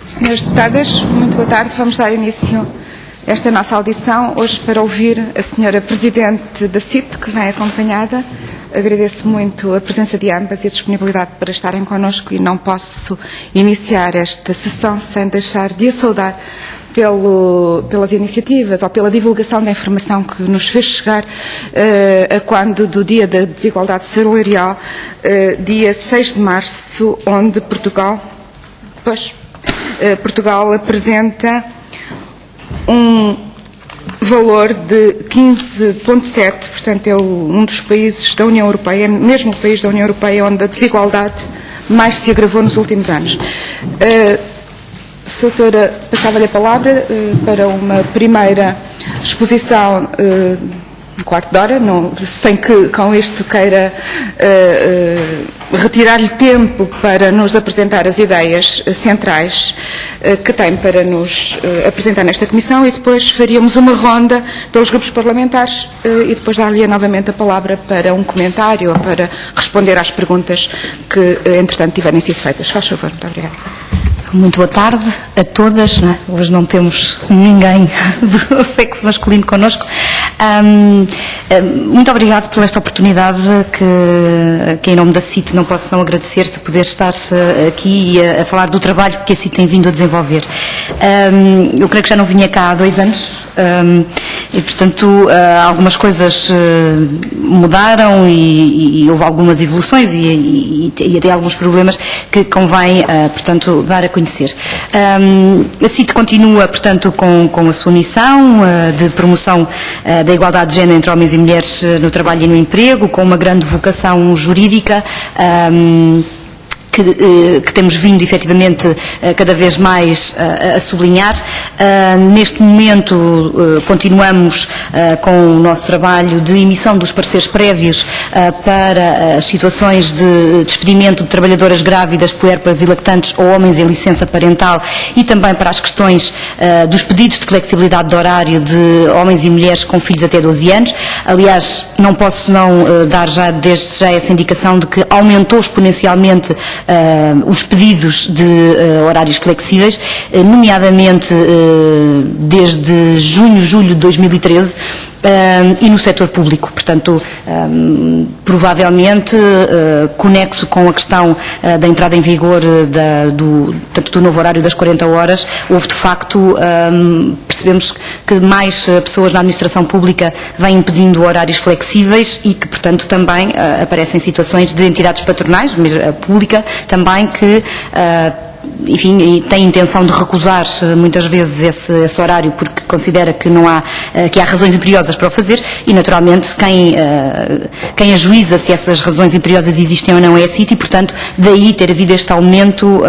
Senhoras deputadas, muito boa tarde. Vamos dar início a esta nossa audição, hoje para ouvir a senhora Presidente da CIT, que vem acompanhada. Agradeço muito a presença de ambas e a disponibilidade para estarem connosco e não posso iniciar esta sessão sem deixar de a saudar pelas iniciativas ou pela divulgação da informação que nos fez chegar a quando do Dia da Desigualdade Salarial, dia 6 de março, onde Portugal apresenta um valor de 15,7, portanto é um dos países da União Europeia, mesmo o país da União Europeia onde a desigualdade mais se agravou nos últimos anos. Doutora, passava-lhe a palavra para uma primeira exposição um quarto de hora, sem que com isto queira retirar-lhe tempo para nos apresentar as ideias centrais que tem para nos apresentar nesta comissão, e depois faríamos uma ronda pelos grupos parlamentares e depois dar-lhe novamente a palavra para um comentário ou para responder às perguntas que, entretanto, tiverem sido feitas. Faz favor. Muito obrigada. Muito boa tarde a todas. Hoje não temos ninguém do sexo masculino connosco. Muito obrigado por esta oportunidade que em nome da CIT não posso não agradecer de poder estar aqui a falar do trabalho que a CIT tem vindo a desenvolver. Eu creio que já não vinha cá há 2 anos e, portanto, algumas coisas mudaram e houve algumas evoluções e até alguns problemas que convém, portanto, dar a conhecer. A CIT continua, portanto, com a sua missão de promoção da igualdade de género entre homens e mulheres no trabalho e no emprego, com uma grande vocação jurídica, que temos vindo efetivamente cada vez mais a sublinhar. Neste momento continuamos com o nosso trabalho de emissão dos pareceres prévios para as situações de despedimento de trabalhadoras grávidas, puérperas e lactantes ou homens em licença parental, e também para as questões dos pedidos de flexibilidade de horário de homens e mulheres com filhos até 12 anos. Aliás, não posso não dar desde já essa indicação de que aumentou exponencialmente os pedidos de horários flexíveis, nomeadamente desde julho de 2013, e no setor público. Portanto, provavelmente conexo com a questão da entrada em vigor do novo horário das 40 horas, houve de facto, percebemos que mais pessoas na administração pública vêm pedindo horários flexíveis e que, portanto, também aparecem situações de entidades patronais, mesmo a pública, também que enfim, tem intenção de recusar muitas vezes esse horário porque considera que há razões imperiosas para o fazer, e naturalmente quem ajuiza se essas razões imperiosas existem ou não é a CIT, e portanto daí ter havido este aumento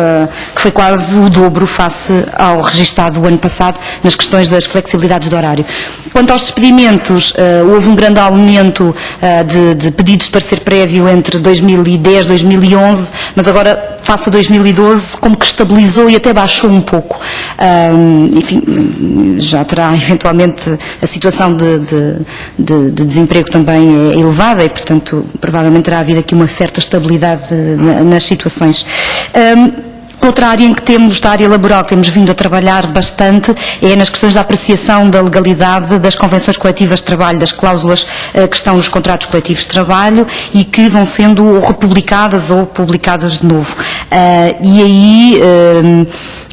que foi quase o dobro face ao registado o ano passado nas questões das flexibilidades de horário. Quanto aos despedimentos, houve um grande aumento de pedidos de parecer prévio entre 2010 e 2011, mas agora face a 2012 como que estabilizou e até baixou um pouco. Enfim, já terá eventualmente a situação de desemprego também é elevada e, portanto, provavelmente terá havido aqui uma certa estabilidade nas situações. Outra área em que temos, da área laboral, temos vindo a trabalhar bastante é nas questões da apreciação da legalidade das convenções coletivas de trabalho, das cláusulas que estão nos contratos coletivos de trabalho e que vão sendo ou republicadas ou publicadas de novo. E aí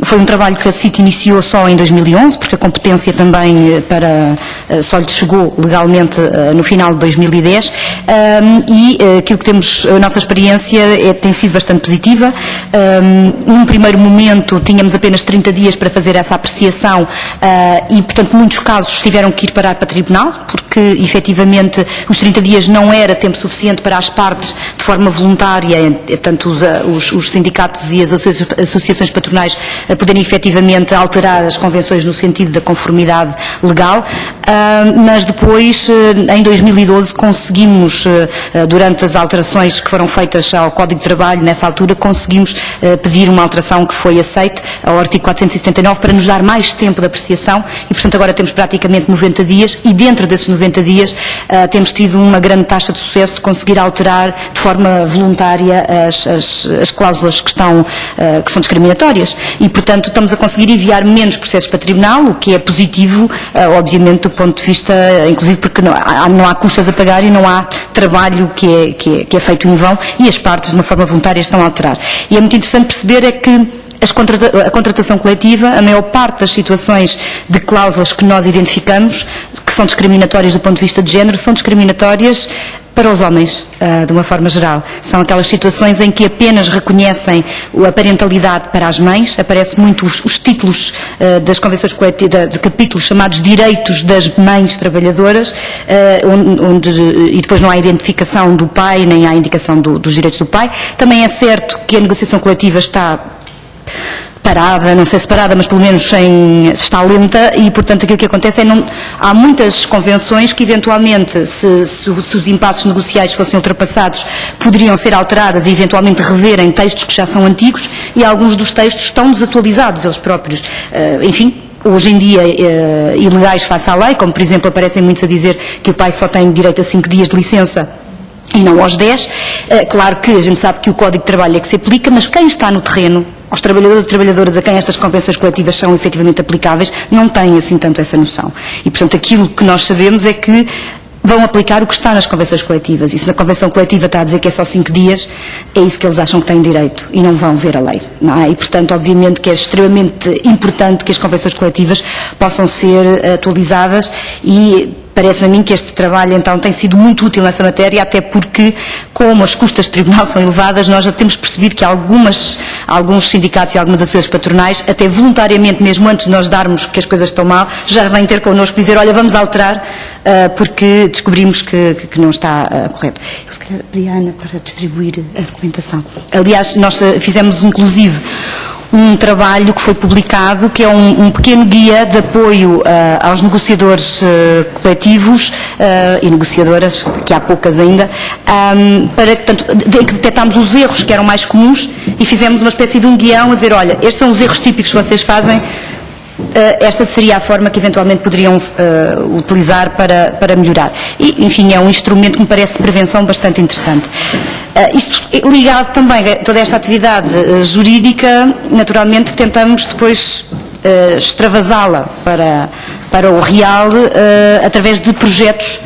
foi um trabalho que a CIT iniciou só em 2011, porque a competência também só lhe chegou legalmente no final de 2010, e aquilo que temos, a nossa experiência tem sido bastante positiva. Num primeiro momento tínhamos apenas 30 dias para fazer essa apreciação e, portanto, muitos casos tiveram que ir parar para tribunal, porque efetivamente os 30 dias não era tempo suficiente para as partes, de forma voluntária, portanto os sindicatos e as associações patronais poderem efetivamente alterar as convenções no sentido da conformidade legal, mas depois, em 2012, conseguimos, durante as alterações que foram feitas ao Código de Trabalho, nessa altura, conseguimos pedir uma alteração que foi aceite ao artigo 479 para nos dar mais tempo de apreciação e, portanto, agora temos praticamente 90 dias e dentro desses 90 dias temos tido uma grande taxa de sucesso de conseguir alterar de forma voluntária as cláusulas cláusulas que são discriminatórias e, portanto, estamos a conseguir enviar menos processos para tribunal, o que é positivo, obviamente, do ponto de vista, inclusive porque não há custas a pagar e não há trabalho que é feito em vão e as partes, de uma forma voluntária, estão a alterar. E é muito interessante perceber é que a contratação coletiva, a maior parte das situações de cláusulas que nós identificamos, que são discriminatórias do ponto de vista de género, são discriminatórias para os homens, de uma forma geral. São aquelas situações em que apenas reconhecem a parentalidade para as mães, aparecem muito os títulos das convenções coletivas, de capítulos chamados direitos das mães trabalhadoras, e depois não há identificação do pai, nem há indicação dos direitos do pai. Também é certo que a negociação coletiva está parada, não sei se parada, mas pelo menos está lenta e, portanto, aquilo que acontece há muitas convenções que, eventualmente, se os impasses negociais fossem ultrapassados, poderiam ser alteradas e, eventualmente, reverem textos que já são antigos e alguns dos textos estão desatualizados, eles próprios. Enfim, hoje em dia, ilegais face à lei, como, por exemplo, aparecem muitos a dizer que o pai só tem direito a 5 dias de licença e não aos 10. Claro que a gente sabe que o Código de Trabalho é que se aplica, mas quem está no terreno, aos trabalhadores e trabalhadoras a quem estas convenções coletivas são efetivamente aplicáveis, não têm assim tanto essa noção. E, portanto, aquilo que nós sabemos é que vão aplicar o que está nas convenções coletivas. E se na convenção coletiva está a dizer que é só 5 dias, é isso que eles acham que têm direito e não vão ver a lei. Não é? E, portanto, obviamente que é extremamente importante que as convenções coletivas possam ser atualizadas e parece-me a mim que este trabalho, então, tem sido muito útil nessa matéria, até porque, como as custas de tribunal são elevadas, nós já temos percebido que alguns sindicatos e algumas associações patronais, até voluntariamente, mesmo antes de nós darmos que as coisas estão mal, já vêm ter connosco dizer, olha, vamos alterar, porque descobrimos que não está correto. Eu, se calhar, pedi à Ana para distribuir a documentação. Aliás, nós fizemos, inclusive, um trabalho que foi publicado, que é um pequeno guia de apoio aos negociadores coletivos e negociadoras, que há poucas ainda, para que, portanto, que detectámos os erros que eram mais comuns e fizemos uma espécie de um guião a dizer, olha, estes são os erros típicos que vocês fazem, esta seria a forma que eventualmente poderiam utilizar para melhorar. E, enfim, é um instrumento que me parece de prevenção bastante interessante. Isto ligado também a toda esta atividade jurídica, naturalmente tentamos depois extravasá-la para o real através de projetos,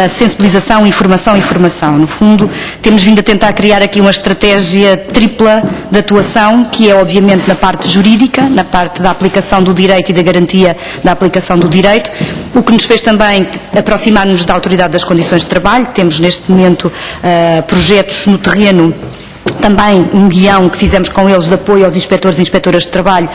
sensibilização, informação e formação. No fundo, temos vindo a tentar criar aqui uma estratégia tripla de atuação, que é obviamente na parte jurídica, na parte da aplicação do direito e da garantia da aplicação do direito, o que nos fez também aproximar-nos da Autoridade das Condições de Trabalho. Temos neste momento projetos no terreno, também um guião que fizemos com eles de apoio aos inspectores e inspectoras de trabalho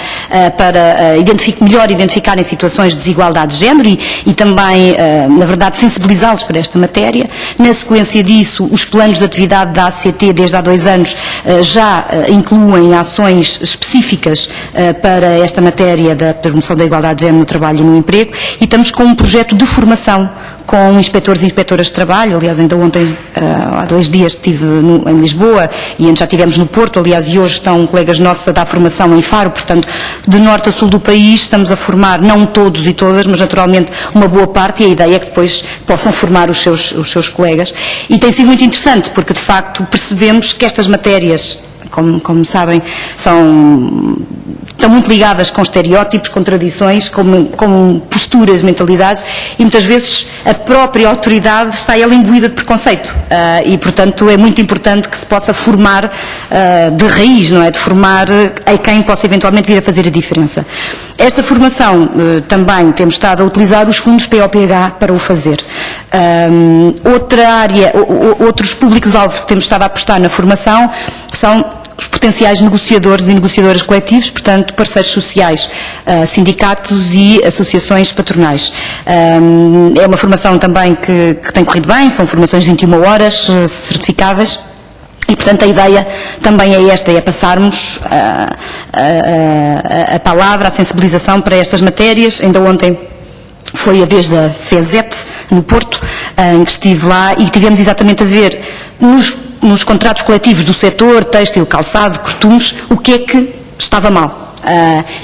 para melhor identificarem situações de desigualdade de género e também, na verdade, sensibilizá-los para esta matéria. Na sequência disso, os planos de atividade da ACT desde há 2 anos já incluem ações específicas para esta matéria da promoção da igualdade de género no trabalho e no emprego e estamos com um projeto de formação com inspectores e inspectoras de trabalho. Aliás, ainda ontem, há 2 dias, estive em Lisboa e antes já estivemos no Porto, aliás, e hoje estão colegas nossos a dar formação em Faro, portanto, de norte a sul do país estamos a formar, não todos e todas, mas naturalmente uma boa parte, e a ideia é que depois possam formar os seus colegas. E tem sido muito interessante, porque de facto percebemos que estas matérias, como sabem, estão muito ligadas com estereótipos, com tradições, com posturas, mentalidades, e muitas vezes a própria autoridade está ela imbuída de preconceito. E, portanto, é muito importante que se possa formar de raiz, não é? De formar a quem possa eventualmente vir a fazer a diferença. Esta formação também temos estado a utilizar os fundos POPH para o fazer. Outra área, outros públicos-alvos que temos estado a apostar na formação são os potenciais negociadores e negociadoras coletivos, portanto, parceiros sociais, sindicatos e associações patronais. É uma formação também que tem corrido bem, são formações de 21 horas, certificáveis. E, portanto, a ideia também é esta, é passarmos a palavra, a sensibilização para estas matérias. Ainda ontem foi a vez da FESET, no Porto, em que estive lá e tivemos exatamente a ver nos contratos coletivos do setor, têxtil, calçado, costumes, o que é que estava mal.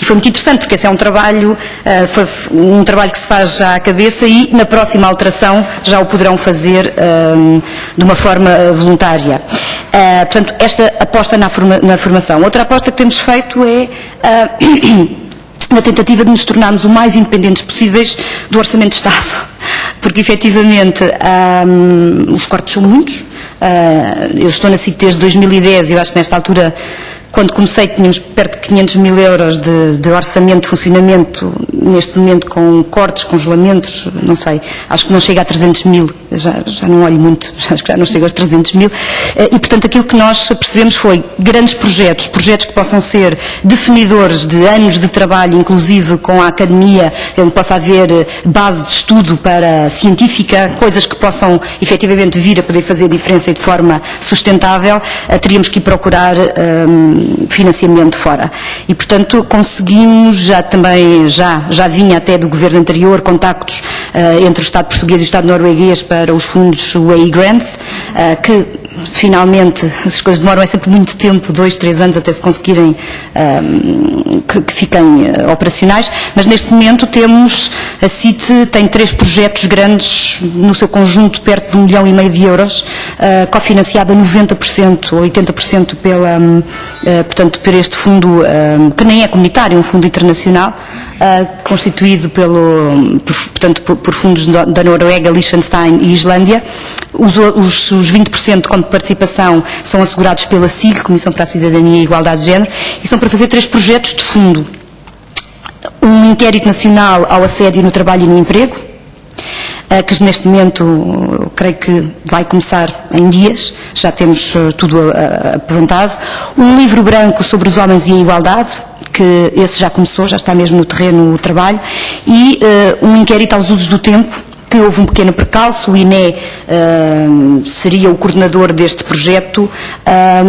E foi muito interessante, porque esse é um trabalho, foi um trabalho que se faz já à cabeça e na próxima alteração já o poderão fazer de uma forma voluntária. Portanto, esta aposta na formação. Outra aposta que temos feito é na tentativa de nos tornarmos o mais independentes possíveis do Orçamento de Estado, porque efetivamente os cortes são muitos. Eu estou na SIC desde 2010 e eu acho que nesta altura, quando comecei, tínhamos perto de 500 mil euros de orçamento de funcionamento, neste momento com cortes, congelamentos, não sei, acho que não chega a 300 mil, já não olho muito, acho que já não chega aos 300 mil, e portanto aquilo que nós percebemos foi grandes projetos que possam ser definidores de anos de trabalho, inclusive com a academia, onde possa haver base de estudo para científica, coisas que possam efetivamente vir a poder fazer diferença e de forma sustentável, teríamos que ir procurar financiamento fora. E, portanto, conseguimos, já vinha até do governo anterior, contactos entre o Estado português e o Estado norueguês para os fundos UAE Grants, que finalmente, as coisas demoram sempre muito tempo, 2, 3 anos até se conseguirem que fiquem operacionais, mas neste momento temos, a CIT tem 3 projetos grandes no seu conjunto, perto de 1,5 milhão de euros, cofinanciada 90% ou 80% portanto, por este fundo, que nem é comunitário, é um fundo internacional, constituído por fundos da Noruega, Liechtenstein e Islândia. Os 20% como participação são assegurados pela SIG, Comissão para a Cidadania e Igualdade de Género, e são para fazer 3 projetos de fundo. Um inquérito nacional ao assédio no trabalho e no emprego, que neste momento creio que vai começar em dias, já temos tudo aprontado. Um livro branco sobre os homens e a igualdade, que esse já começou, já está mesmo no terreno o trabalho, e um inquérito aos usos do tempo, que houve um pequeno percalço, o INE seria o coordenador deste projeto,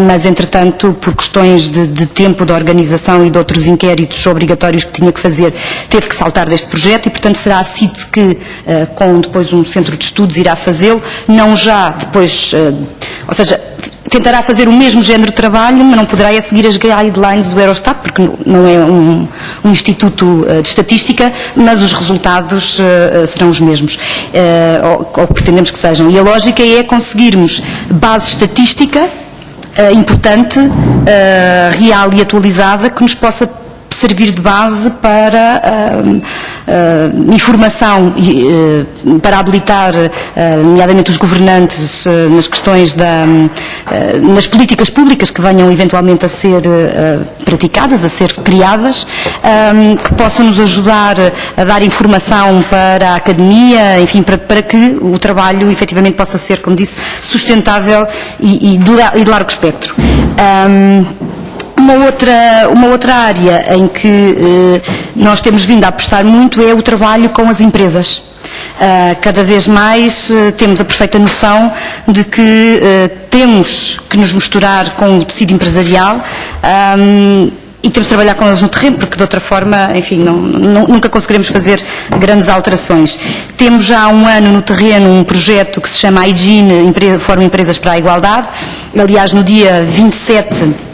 mas entretanto, por questões de tempo, de organização e de outros inquéritos obrigatórios que tinha que fazer, teve que saltar deste projeto e, portanto, será a CIT que, com depois um centro de estudos, irá fazê-lo, não já depois, ou seja, tentará fazer o mesmo género de trabalho, mas não poderá seguir as guidelines do Eurostat, porque não é um instituto de estatística, mas os resultados serão os mesmos, ou pretendemos que sejam. E a lógica é conseguirmos base estatística importante, real e atualizada, que nos possa servir de base para informação, para habilitar, nomeadamente os governantes, nas questões nas políticas públicas que venham eventualmente a ser praticadas, a ser criadas, que possam nos ajudar a dar informação para a academia, enfim, para que o trabalho efetivamente possa ser, como disse, sustentável e de largo espectro. Uma outra área em que nós temos vindo a apostar muito é o trabalho com as empresas. Cada vez mais temos a perfeita noção de que temos que nos misturar com o tecido empresarial e temos de trabalhar com eles no terreno, porque de outra forma, enfim, nunca conseguiremos fazer grandes alterações. Temos já há um ano no terreno um projeto que se chama Hygiene, Fórum Empresas para a Igualdade. Aliás, no dia 27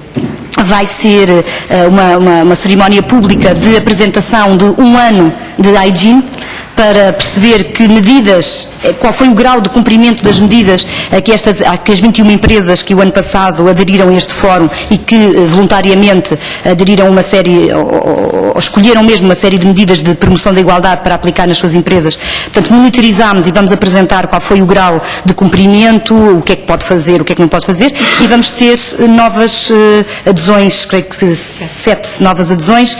vai ser uma cerimónia pública de apresentação de um ano de hygiene, para perceber que medidas, qual foi o grau de cumprimento das medidas que as 21 empresas que o ano passado aderiram a este fórum e que voluntariamente aderiram a uma série, ou escolheram mesmo uma série de medidas de promoção da igualdade para aplicar nas suas empresas. Portanto, monitorizamos e vamos apresentar qual foi o grau de cumprimento, o que é que pode fazer, o que é que não pode fazer, e vamos ter novas adesões, creio que 7 novas adesões.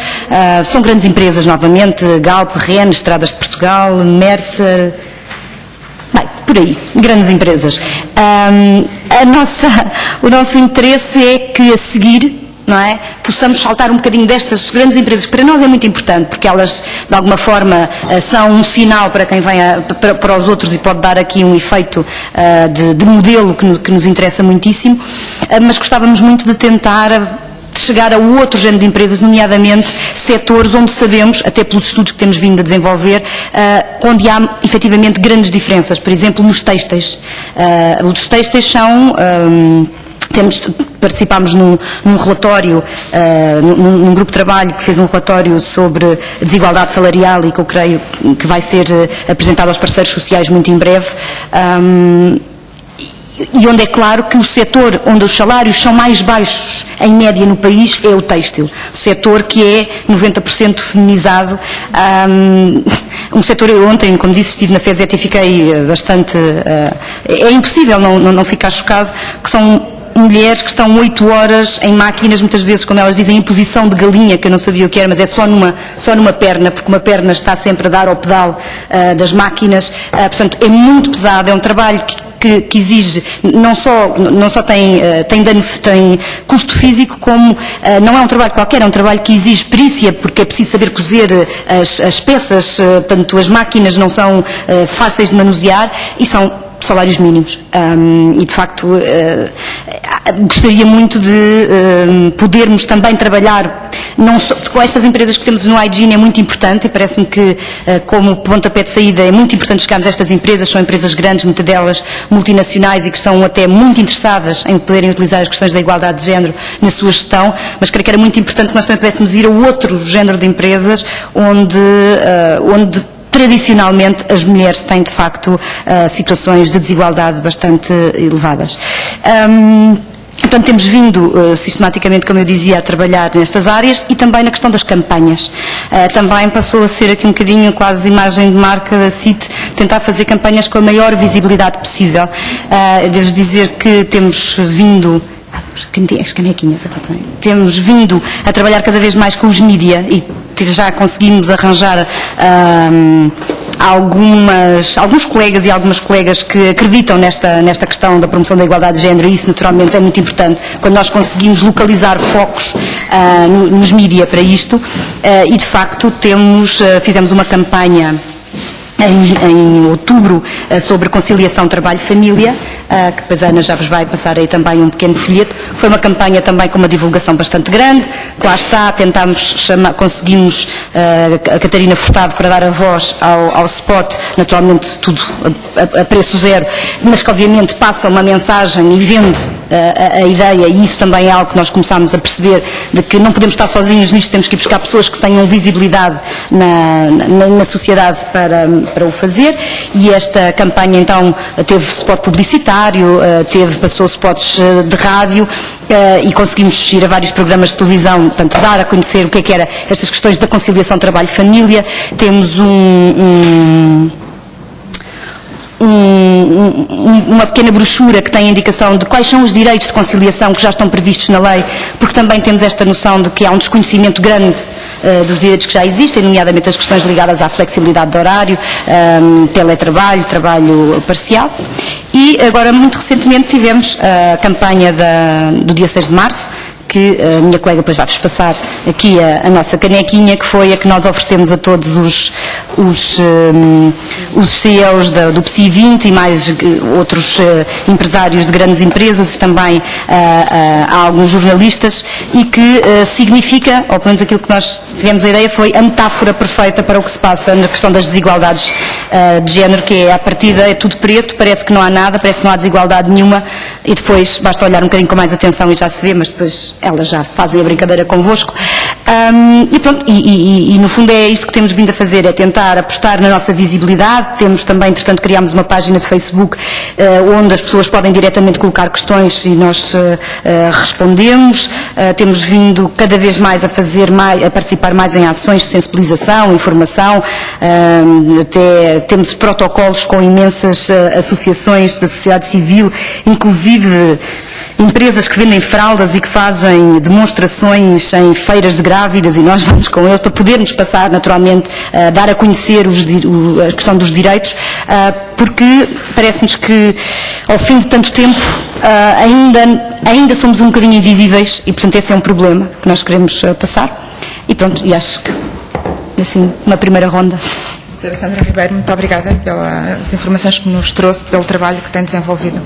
São grandes empresas, novamente, Galp, REN, Estradas de Portugal, Mercer, bem, por aí, grandes empresas. O nosso interesse é que a seguir, não é, possamos saltar um bocadinho destas grandes empresas, que para nós é muito importante, porque elas, de alguma forma, são um sinal para quem vem para os outros e pode dar aqui um efeito de modelo que nos interessa muitíssimo, mas gostávamos muito de tentar chegar a outro género de empresas, nomeadamente setores onde sabemos, até pelos estudos que temos vindo a desenvolver, onde há efetivamente grandes diferenças. Por exemplo, nos têxteis. Os têxteis são Participámos num relatório, num grupo de trabalho que fez um relatório sobre desigualdade salarial e que eu creio que vai ser apresentado aos parceiros sociais muito em breve. E onde é claro que o setor onde os salários são mais baixos em média no país é o têxtil, o setor que é 90% feminizado. Um setor, eu ontem, como disse, estive na FESET e fiquei bastante... é impossível não ficar chocado, que são mulheres que estão 8 horas em máquinas, muitas vezes, como elas dizem, em posição de galinha, que eu não sabia o que era, mas é só numa perna, porque uma perna está sempre a dar ao pedal das máquinas. Portanto, é muito pesado, é um trabalho que exige, não só tem custo físico, como não é um trabalho qualquer, é um trabalho que exige perícia, porque é preciso saber cozer as peças, portanto as máquinas não são fáceis de manusear e são salários mínimos. E de facto gostaria muito de podermos também trabalhar não só, com estas empresas que temos no Hygiene é muito importante e parece-me que como pontapé de saída é muito importante chegarmos a estas empresas, são empresas grandes, muitas delas multinacionais e que estão até muito interessadas em poderem utilizar as questões da igualdade de género na sua gestão, mas creio que era muito importante que nós também pudéssemos ir a outro género de empresas onde tradicionalmente as mulheres têm de facto situações de desigualdade bastante elevadas. Portanto, temos vindo sistematicamente, como eu dizia, a trabalhar nestas áreas e também na questão das campanhas. Também passou a ser aqui um bocadinho quase imagem de marca da CIT, tentar fazer campanhas com a maior visibilidade possível. Devo dizer que temos vindo... as canequinhas, temos vindo a trabalhar cada vez mais com os mídia e já conseguimos arranjar alguns colegas e algumas colegas que acreditam nesta questão da promoção da igualdade de género, e isso naturalmente é muito importante quando nós conseguimos localizar focos nos mídia para isto, e de facto fizemos uma campanha em outubro sobre conciliação trabalho-família, que depois a Ana já vos vai passar aí também um pequeno folheto. Foi uma campanha também com uma divulgação bastante grande, que lá está, conseguimos a Catarina Furtado para dar a voz ao spot, naturalmente tudo a preço zero, mas que obviamente passa uma mensagem e vende a ideia, e isso também é algo que nós começámos a perceber, de que não podemos estar sozinhos nisto, temos que ir buscar pessoas que tenham visibilidade na sociedade para o fazer, e esta campanha então teve spot publicitário, passou spots de rádio, e conseguimos ir a vários programas de televisão, portanto dar a conhecer o que era estas questões da conciliação trabalho-família. Temos uma pequena brochura que tem a indicação de quais são os direitos de conciliação que já estão previstos na lei, porque também temos esta noção de que há um desconhecimento grande dos direitos que já existem, nomeadamente as questões ligadas à flexibilidade de horário, teletrabalho, trabalho parcial. E agora, muito recentemente, tivemos a campanha do dia 6 de março, que a minha colega depois vai-vos passar aqui a nossa canequinha, que foi a que nós oferecemos a todos os CEOs do PSI 20 e mais outros empresários de grandes empresas, também há alguns jornalistas, e que significa, ou pelo menos aquilo que nós tivemos a ideia, foi a metáfora perfeita para o que se passa na questão das desigualdades de género, que é, à partida, é tudo preto, parece que não há nada, parece que não há desigualdade nenhuma, e depois basta olhar um bocadinho com mais atenção e já se vê, mas depois elas já fazem a brincadeira convosco. E pronto, e no fundo é isto que temos vindo a fazer, é tentar apostar na nossa visibilidade. Temos também, entretanto, criámos uma página de Facebook onde as pessoas podem diretamente colocar questões e nós respondemos. Temos vindo cada vez mais a participar mais em ações de sensibilização, informação, até temos protocolos com imensas associações da sociedade civil, inclusive empresas que vendem fraldas e que fazem demonstrações em feiras de grávidas, e nós vamos com eles para podermos passar naturalmente a dar a conhecer a questão dos direitos, porque parece-nos que ao fim de tanto tempo ainda somos um bocadinho invisíveis, e portanto esse é um problema que nós queremos passar. E pronto, e acho que assim uma primeira ronda. Doutora Sandra Ribeiro, muito obrigada pelas informações que nos trouxe, pelo trabalho que tem desenvolvido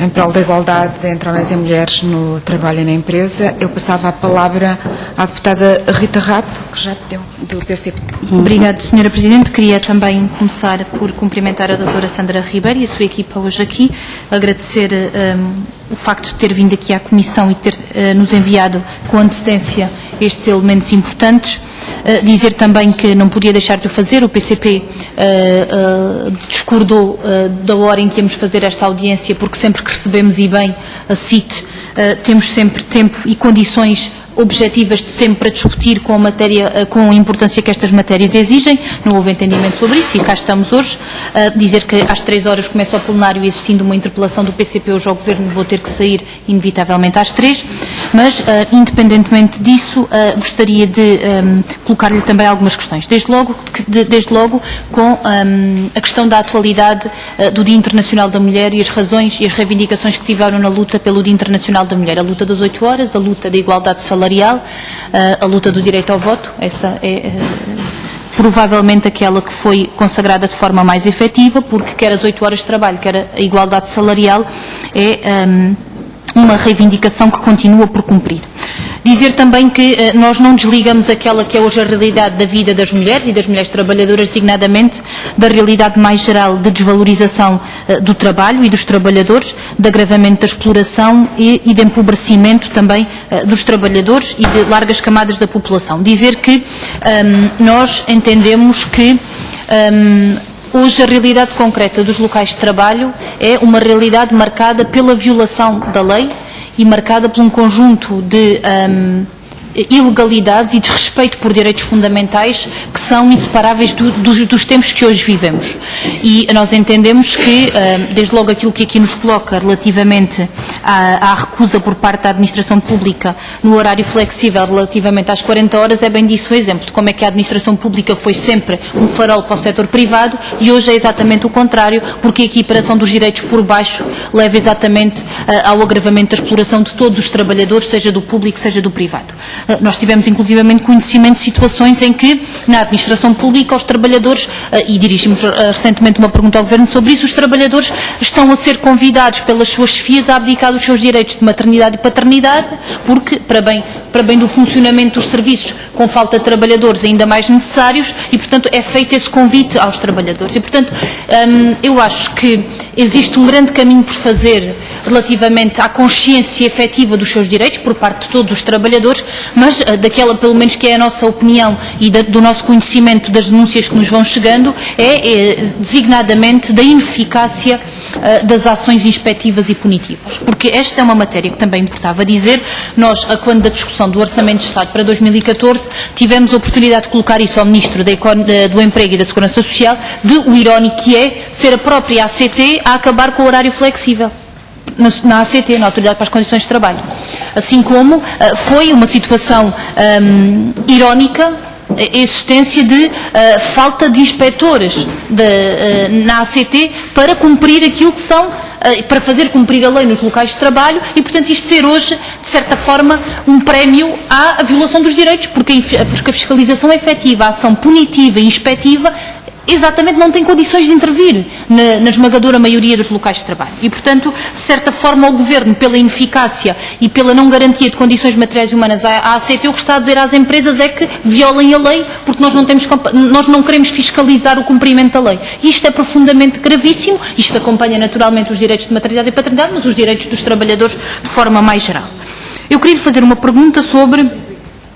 em prol da igualdade entre homens e mulheres no trabalho e na empresa. Eu passava a palavra à deputada Rita Rato, que já deu, do PCP. Obrigada, Sra. Presidente. Queria também começar por cumprimentar a doutora Sandra Ribeiro e a sua equipa hoje aqui, agradecer o facto de ter vindo aqui à Comissão e ter nos enviado com antecedência estes elementos importantes. Dizer também que não podia deixar de o fazer, o PCP discordou da hora em que íamos fazer esta audiência, porque sempre que recebemos e bem a CIT, temos sempre tempo e condições objetivas de tempo para discutir com a matéria, com a importância que estas matérias exigem. Não houve entendimento sobre isso e cá estamos hoje. Dizer que às 3 horas começa o plenário e, existindo uma interpelação do PCP hoje ao Governo, vou ter que sair inevitavelmente às 3, mas independentemente disso, gostaria de colocar-lhe também algumas questões. Desde logo com a questão da atualidade do Dia Internacional da Mulher e as razões e as reivindicações que tiveram na luta pelo Dia Internacional da Mulher. A luta das 8 horas, a luta da igualdade salarial, a luta do direito ao voto. Essa é provavelmente aquela que foi consagrada de forma mais efetiva, porque quer as 8 horas de trabalho, quer a igualdade salarial é uma reivindicação que continua por cumprir. Dizer também que nós não desligamos aquela que é hoje a realidade da vida das mulheres e das mulheres trabalhadoras, designadamente da realidade mais geral de desvalorização do trabalho e dos trabalhadores, de agravamento da exploração e de empobrecimento também dos trabalhadores e de largas camadas da população. Dizer que nós entendemos que hoje a realidade concreta dos locais de trabalho é uma realidade marcada pela violação da lei e marcada por um conjunto de ilegalidades e desrespeito por direitos fundamentais que são inseparáveis dos tempos que hoje vivemos. E nós entendemos que, desde logo aquilo que aqui nos coloca relativamente à recusa por parte da administração pública no horário flexível relativamente às 40 horas, é bem disso o exemplo de como é que a administração pública foi sempre um farol para o setor privado e hoje é exatamente o contrário, porque a equiparação dos direitos por baixo leva exatamente ao agravamento da exploração de todos os trabalhadores, seja do público, seja do privado. Nós tivemos inclusivamente conhecimento de situações em que na administração pública os trabalhadores, e dirigimos recentemente uma pergunta ao Governo sobre isso, os trabalhadores estão a ser convidados pelas suas chefias a abdicar dos seus direitos de maternidade e paternidade, porque para bem do funcionamento dos serviços, com falta de trabalhadores ainda mais necessários, e portanto é feito esse convite aos trabalhadores. E portanto eu acho que existe um grande caminho por fazer relativamente à consciência efetiva dos seus direitos por parte de todos os trabalhadores, mas daquela pelo menos que é a nossa opinião e do nosso conhecimento das denúncias que nos vão chegando, é designadamente da ineficácia das ações inspectivas e punitivas. Porque esta é uma matéria que também importava dizer. Nós, quando da discussão do Orçamento de Estado para 2014, tivemos a oportunidade de colocar isso ao Ministro do Emprego e da Segurança Social, de o irónico que é ser a própria ACT a acabar com o horário flexível. Na ACT, na Autoridade para as Condições de Trabalho. Assim como foi uma situação irónica a existência de falta de inspectores na ACT para cumprir aquilo que são, para fazer cumprir a lei nos locais de trabalho e, portanto, isto ser hoje, de certa forma, um prémio à violação dos direitos, porque a fiscalização efetiva, a ação punitiva e inspectiva exatamente não tem condições de intervir na esmagadora maioria dos locais de trabalho. E, portanto, de certa forma, o Governo, pela ineficácia e pela não garantia de condições materiais e humanas à ACT, o que está a dizer às empresas é que violem a lei, porque nós não queremos fiscalizar o cumprimento da lei. E isto é profundamente gravíssimo. Isto acompanha naturalmente os direitos de maternidade e paternidade, mas os direitos dos trabalhadores de forma mais geral. Eu queria fazer uma pergunta sobre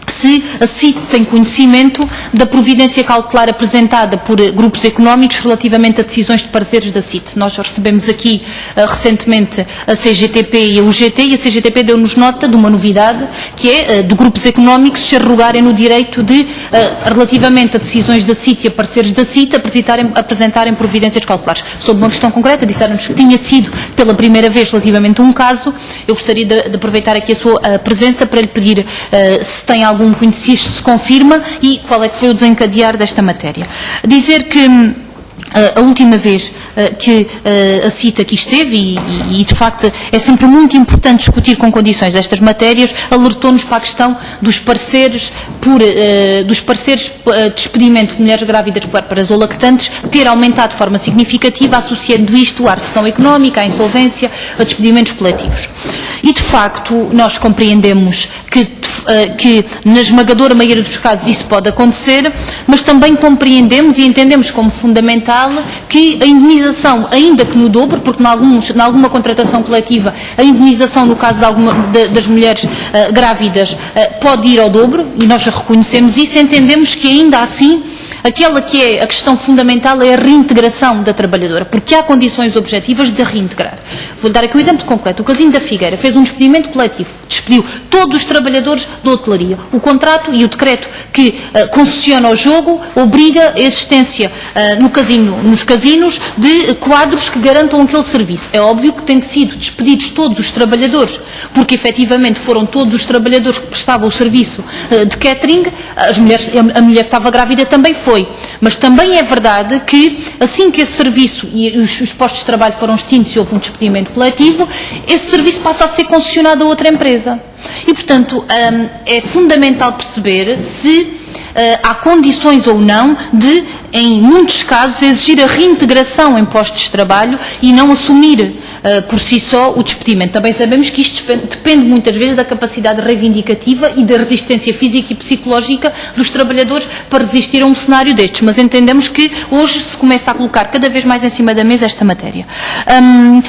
se a CIT tem conhecimento da providência cautelar apresentada por grupos económicos relativamente a decisões de pareceres da CIT. Nós recebemos aqui recentemente a CGTP e a UGT, e a CGTP deu-nos nota de uma novidade, que é de grupos económicos se arrogarem no direito de, relativamente a decisões da CIT e a pareceres da CIT, apresentarem providências cautelares. Sobre uma questão concreta, disseram-nos que tinha sido pela primeira vez relativamente a um caso. Eu gostaria de aproveitar aqui a sua presença para lhe pedir se tem algum conhecimento, se confirma, e qual é que foi o desencadear desta matéria. Dizer que a última vez que a CIT aqui esteve, e de facto é sempre muito importante discutir com condições destas matérias, alertou-nos para a questão dos pareceres de despedimento de mulheres grávidas, puérperas ou lactantes, ter aumentado de forma significativa, associando isto à recessão económica, à insolvência, a despedimentos coletivos. E de facto nós compreendemos que que na esmagadora maioria dos casos isso pode acontecer, mas também compreendemos e entendemos como fundamental que a indemnização, ainda que no dobro, porque em alguma contratação coletiva a indemnização no caso das mulheres grávidas pode ir ao dobro, e nós reconhecemos isso, entendemos que ainda assim aquela que é a questão fundamental é a reintegração da trabalhadora, porque há condições objetivas de reintegrar. Vou-lhe dar aqui um exemplo concreto. O Casino da Figueira fez um despedimento coletivo, despediu todos os trabalhadores da hotelaria. O contrato e o decreto que concessiona ao jogo obriga a existência nos casinos de quadros que garantam aquele serviço. É óbvio que têm sido despedidos todos os trabalhadores, porque efetivamente foram todos os trabalhadores que prestavam o serviço de catering, a mulher que estava grávida também foi. Mas também é verdade que, assim que esse serviço e os postos de trabalho foram extintos e houve um despedimento coletivo, esse serviço passa a ser concessionado a outra empresa. E, portanto, é fundamental perceber se há condições ou não de, em muitos casos, exigir a reintegração em postos de trabalho e não assumir por si só o despedimento. Também sabemos que isto depende muitas vezes da capacidade reivindicativa e da resistência física e psicológica dos trabalhadores para resistir a um cenário destes, mas entendemos que hoje se começa a colocar cada vez mais em cima da mesa esta matéria.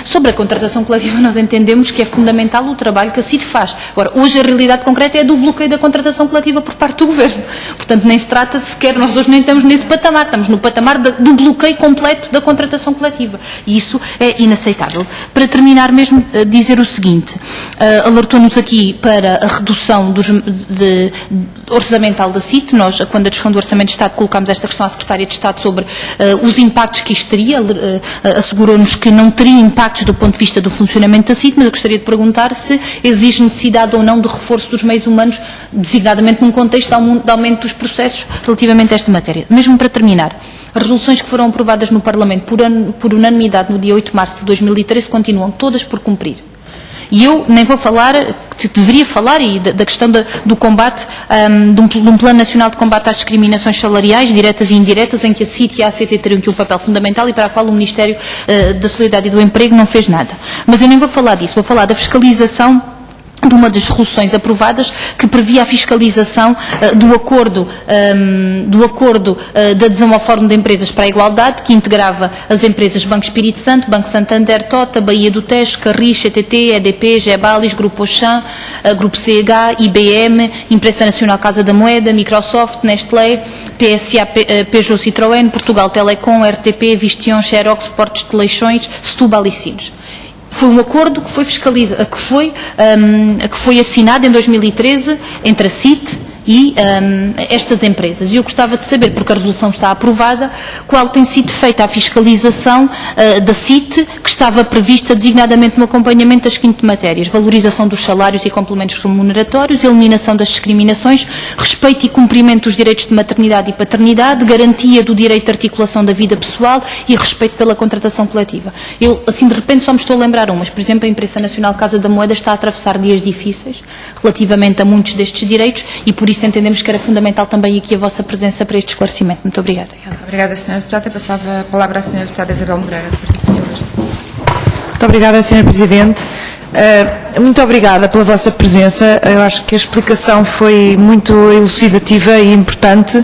Sobre a contratação coletiva, nós entendemos que é fundamental o trabalho que a CIT faz. Agora, hoje a realidade concreta é do bloqueio da contratação coletiva por parte do Governo. Portanto, nem se trata sequer, nós hoje nem estamos nesse patamar, estamos no patamar do bloqueio completo da contratação coletiva. E isso é inaceitável. Para terminar mesmo, dizer o seguinte, alertou-nos aqui para a redução orçamental da CIT. Nós, quando a discussão do Orçamento de Estado, colocámos esta questão à Secretária de Estado sobre os impactos que isto teria, assegurou-nos que não teria impactos do ponto de vista do funcionamento da CIT, mas eu gostaria de perguntar se existe necessidade ou não de reforço dos meios humanos, designadamente num contexto de aumento dos processos relativamente a esta matéria. Mesmo para terminar, as resoluções que foram aprovadas no Parlamento por unanimidade no dia 8 de março de 2013 continuam todas por cumprir. E eu nem vou falar, deveria falar, da questão do combate, de um Plano Nacional de Combate às Discriminações Salariais, diretas e indiretas, em que a CIT e a ACT teriam aqui um papel fundamental e para a qual o Ministério da Solidariedade e do Emprego não fez nada. Mas eu nem vou falar disso, vou falar da fiscalização de uma das resoluções aprovadas que previa a fiscalização do acordo de adesão ao Fórum de Empresas para a Igualdade, que integrava as empresas Banco Espírito Santo, Banco Santander, Tota, Bahia do Tejo, Carris, CTT, EDP, Gebalis, Grupo Auchan, Grupo CH, IBM, Imprensa Nacional Casa da Moeda, Microsoft, Nestlé, PSA, Peugeot Citroën, Portugal Telecom, RTP, Vistion, Xerox, Portos de Leixões, Setúbal e Sines. Foi um acordo que foi que foi assinado em 2013 entre a CIT e estas empresas. E eu gostava de saber, porque a resolução está aprovada, qual tem sido feita a fiscalização da CIT, que estava prevista designadamente no acompanhamento das seguintes matérias: valorização dos salários e complementos remuneratórios, eliminação das discriminações, respeito e cumprimento dos direitos de maternidade e paternidade, garantia do direito de articulação da vida pessoal e respeito pela contratação coletiva. Eu, assim, de repente, só me estou a lembrar umas. Por exemplo, a Imprensa Nacional Casa da Moeda está a atravessar dias difíceis relativamente a muitos destes direitos e, por isso, entendemos que era fundamental também aqui a vossa presença para este esclarecimento. Muito obrigada. Obrigada, Sra. Deputada. Passava a palavra à Sra. Deputada Isabel Moreira, do Partido Socialista. Muito obrigada, Sra. Presidente. Muito obrigada pela vossa presença. Eu acho que a explicação foi muito elucidativa e importante.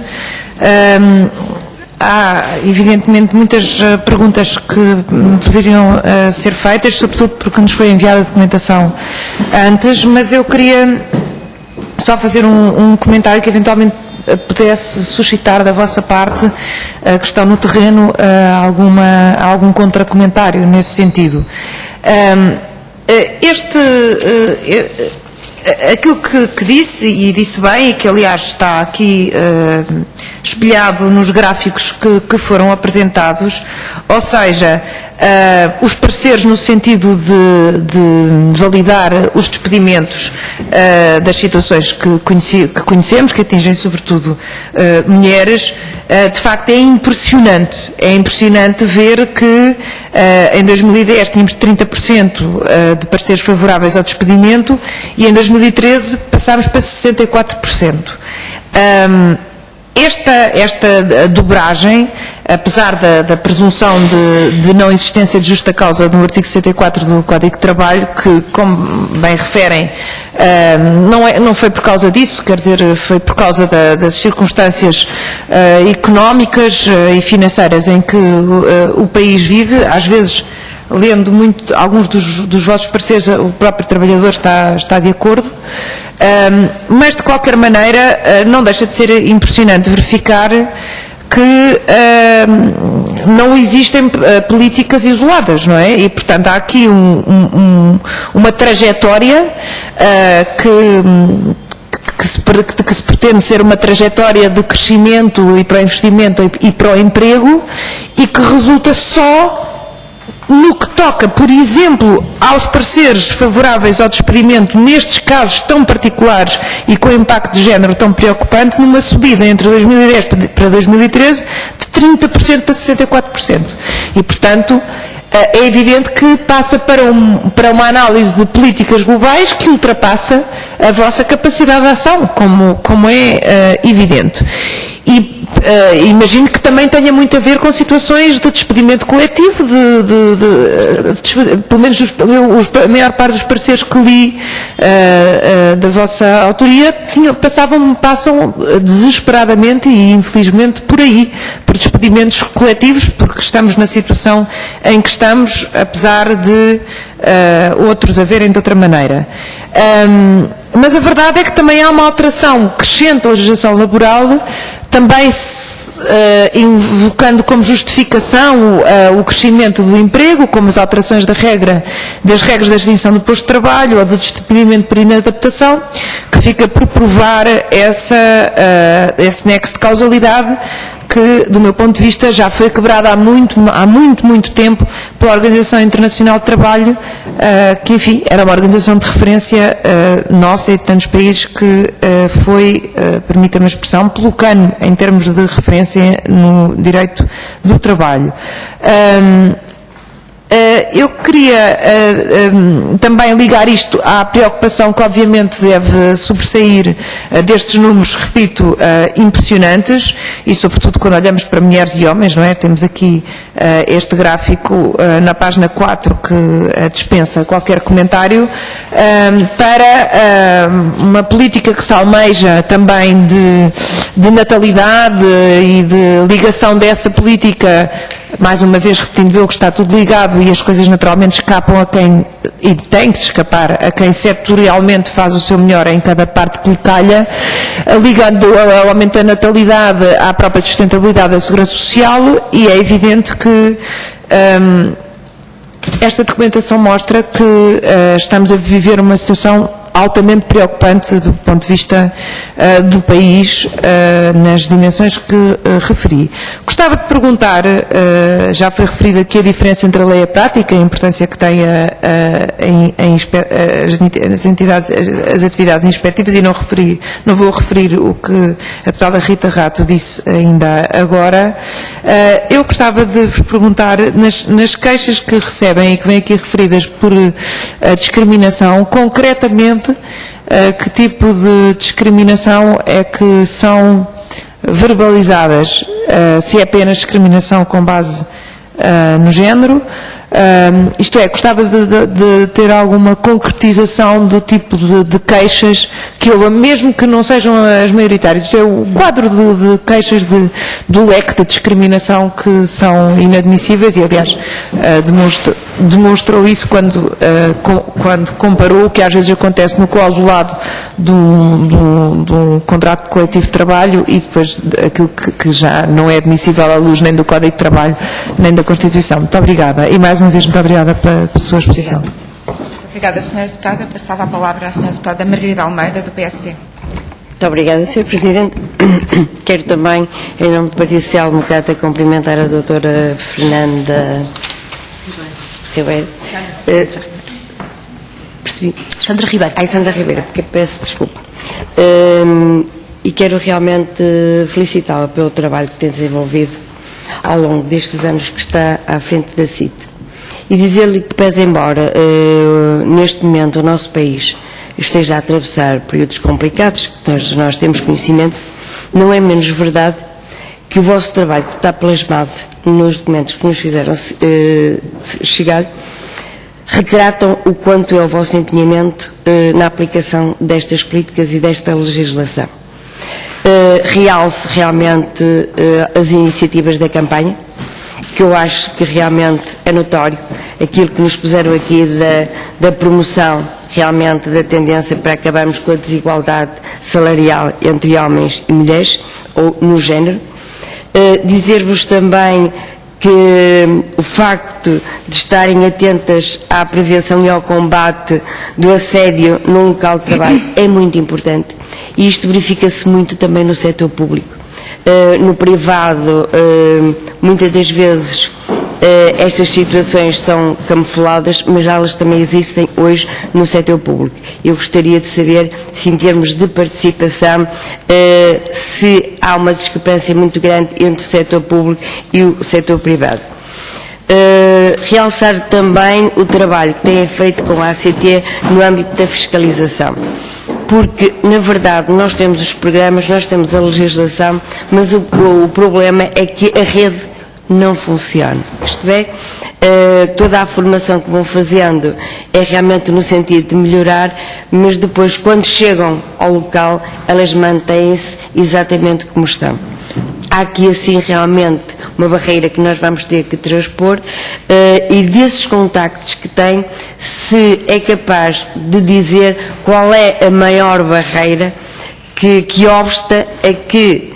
Há, evidentemente, muitas perguntas que poderiam ser feitas, sobretudo porque nos foi enviada a documentação antes, mas eu queria só fazer um comentário que eventualmente pudesse suscitar da vossa parte, que estão no terreno, algum contracomentário nesse sentido. Aquilo que disse, e disse bem, e que aliás está aqui espelhado nos gráficos que foram apresentados, ou seja, os pareceres no sentido de validar os despedimentos das situações que conhecemos, que atingem sobretudo mulheres, de facto é impressionante. É impressionante ver que em 2010 tínhamos 30% de pareceres favoráveis ao despedimento e em 2013 passámos para 64%. Esta dobragem, apesar da presunção de não existência de justa causa no artigo 64 do Código de Trabalho, que, como bem referem, não foi por causa disso, quer dizer, foi por causa das circunstâncias económicas e financeiras em que o país vive. Às vezes, lendo alguns dos vossos pareceres, o próprio trabalhador está de acordo. Mas, de qualquer maneira, não deixa de ser impressionante verificar que não existem políticas isoladas, não é? E, portanto, há aqui uma trajetória que se pretende ser uma trajetória de crescimento e para o investimento e para o emprego, e que resulta só no que toca, por exemplo, aos pareceres favoráveis ao despedimento, nestes casos tão particulares e com impacto de género tão preocupante, numa subida entre 2010 para 2013 de 30% para 64%. E, portanto, é evidente que passa para uma análise de políticas globais que ultrapassa a vossa capacidade de ação, como é evidente. E imagino que também tenha muito a ver com situações de despedimento coletivo, pelo menos a maior parte dos pareceres que li da vossa autoria passam desesperadamente e infelizmente por aí, por despedimentos coletivos, porque estamos na situação em que estamos, apesar de outros a verem de outra maneira. Mas a verdade é que também há uma alteração crescente da legislação laboral, também invocando como justificação o crescimento do emprego, como as alterações das regras da extinção do posto de trabalho ou do despedimento por inadaptação, que fica por provar esse nexo de causalidade que, do meu ponto de vista, já foi quebrada há muito tempo pela Organização Internacional de Trabalho, que, enfim, era uma organização de referência nossa e de tantos países, que foi, permita-me a expressão, pelo cano em termos de referência no direito do trabalho. Eu queria também ligar isto à preocupação que obviamente deve sobressair destes números, repito, impressionantes, e sobretudo quando olhamos para mulheres e homens, não é? Temos aqui este gráfico na página 4 que dispensa qualquer comentário, para uma política que se almeja também de natalidade e de ligação dessa política, mais uma vez repetindo eu que está tudo ligado e as coisas naturalmente escapam a quem, e tem que escapar a quem setorialmente faz o seu melhor em cada parte que lhe calha, ligando ao aumento da natalidade à própria sustentabilidade da segurança social, e é evidente que esta documentação mostra que estamos a viver uma situação altamente preocupante do ponto de vista do país, nas dimensões que referi. Gostava de perguntar, já foi referida aqui a diferença entre a lei e a prática, a importância que tem as atividades inspectivas, e não vou referir o que a deputada Rita Rato disse ainda agora. Eu gostava de vos perguntar, nas queixas que recebem e que vêm aqui referidas por discriminação, concretamente, que tipo de discriminação é que são verbalizadas? Se é apenas discriminação com base no género, isto é, gostava de ter alguma concretização do tipo de queixas que eu, mesmo que não sejam as maioritárias, isto é o quadro de queixas do leque de discriminação que são inadmissíveis, e aliás demonstrou isso quando comparou o que às vezes acontece no clausulado de um contrato coletivo de trabalho e depois aquilo que já não é admissível à luz nem do Código de Trabalho nem da Constituição. Muito obrigada. E mais uma vez, muito obrigada pela sua exposição. Obrigada, Sra. Deputada. Passava a palavra à Sra. Deputada Margarida Almeida, do PSD. Muito obrigada, Sr. Presidente. Quero também, em nome do Partido Social Democrata, cumprimentar a doutora Fernanda Ribeiro. Percebi? Sandra Ribeiro. Sandra Ribeiro, porque peço desculpa. E quero realmente felicitá-la pelo trabalho que tem desenvolvido ao longo destes anos que está à frente da CIT. E dizer-lhe que, pese embora neste momento o nosso país esteja a atravessar períodos complicados, que todos nós temos conhecimento, não é menos verdade que o vosso trabalho, que está plasmado nos documentos que nos fizeram chegar, retratam o quanto é o vosso empenhamento na aplicação destas políticas e desta legislação. Realço realmente as iniciativas da campanha, que eu acho que realmente é notório, aquilo que nos puseram aqui da promoção realmente da tendência para acabarmos com a desigualdade salarial entre homens e mulheres, ou no género. Dizer-vos também que o facto de estarem atentas à prevenção e ao combate do assédio no local de trabalho é muito importante, e isto verifica-se muito também no setor público. No privado, muitas das vezes estas situações são camufladas, mas elas também existem hoje no setor público. Eu gostaria de saber se, em termos de participação, se há uma discrepância muito grande entre o setor público e o setor privado. Realçar também o trabalho que têm feito com a ACT no âmbito da fiscalização. Porque, na verdade, nós temos os programas, nós temos a legislação, mas o problema é que a rede não funciona. Isto é, toda a formação que vão fazendo é realmente no sentido de melhorar, mas depois, quando chegam ao local, elas mantêm-se exatamente como estão. Há aqui, assim, realmente uma barreira que nós vamos ter que transpor, e desses contactos que tem, se é capaz de dizer qual é a maior barreira que obsta a que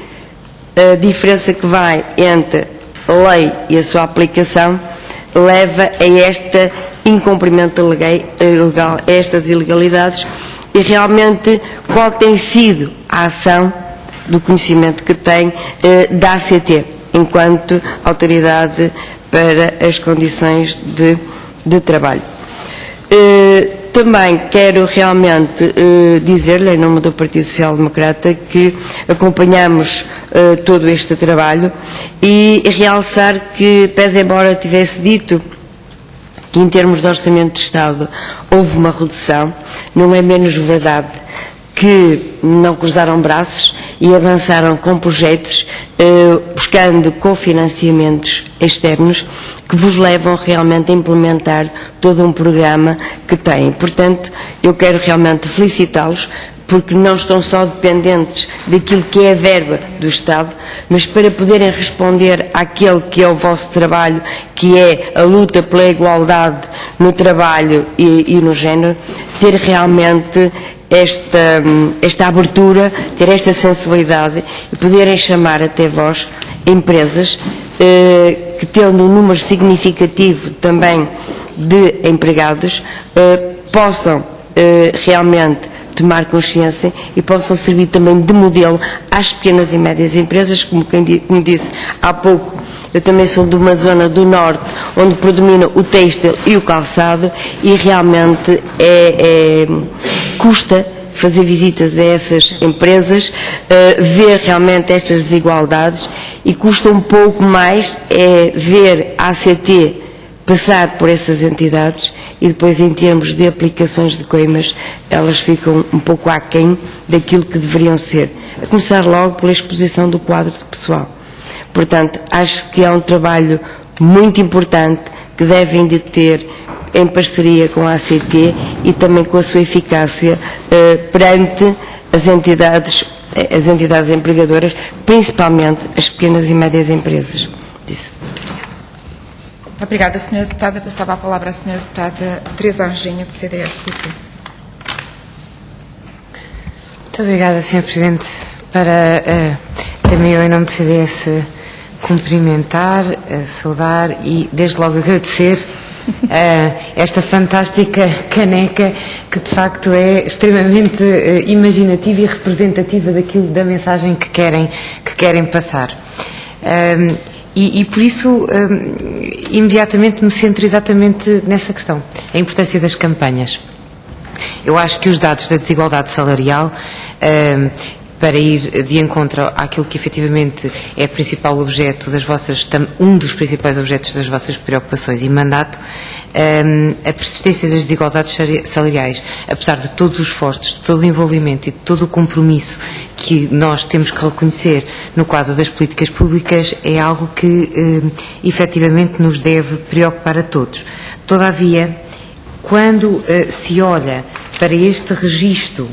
a diferença que vai entre a lei e a sua aplicação leva a este incumprimento legal, a estas ilegalidades, e realmente qual tem sido a ação do conhecimento que tem da ACT, enquanto autoridade para as condições de trabalho. Também quero realmente dizer-lhe, em nome do Partido Social Democrata, que acompanhamos todo este trabalho e realçar que, pese embora tivesse dito que, em termos de Orçamento de Estado, houve uma redução, não é menos verdade que não cruzaram braços e avançaram com projetos buscando cofinanciamentos externos que vos levam realmente a implementar todo um programa que têm. Portanto, eu quero realmente felicitá-los, porque não estão só dependentes daquilo que é a verba do Estado, mas para poderem responder àquele que é o vosso trabalho, que é a luta pela igualdade no trabalho e no género, ter realmente esta abertura, ter esta sensibilidade e poderem chamar até vós empresas que, tendo um número significativo também de empregados, possam realmente tomar consciência e possam servir também de modelo às pequenas e médias empresas, como disse há pouco. Eu também sou de uma zona do Norte onde predomina o têxtil e o calçado, e realmente custa fazer visitas a essas empresas, ver realmente estas desigualdades, e custa um pouco mais ver a ACT passar por essas entidades, e depois, em termos de aplicações de coimas, elas ficam um pouco aquém daquilo que deveriam ser, a começar logo pela exposição do quadro de pessoal. Portanto, acho que é um trabalho muito importante que devem de ter em parceria com a ACT e também com a sua eficácia perante as entidades empregadoras, principalmente as pequenas e médias empresas. Disse. Muito obrigada, Sra. Deputada. Passava a palavra à Sra. Deputada Teresa Anjinho, do CDS-PP. Muito obrigada, Sr. Presidente. Para também eu, em nome do CDS, cumprimentar, saudar e, desde logo, agradecer esta fantástica caneca, que de facto é extremamente imaginativa e representativa da mensagem que querem passar. E por isso, imediatamente me centro exatamente nessa questão, a importância das campanhas. Eu acho que os dados da desigualdade salarial para ir de encontro àquilo que efetivamente é principal objeto das vossas, um dos principais objetos das vossas preocupações e mandato, a persistência das desigualdades salariais, apesar de todos os esforços, de todo o envolvimento e de todo o compromisso que nós temos que reconhecer no quadro das políticas públicas, é algo que efetivamente nos deve preocupar a todos. Todavia, quando se olha para este registro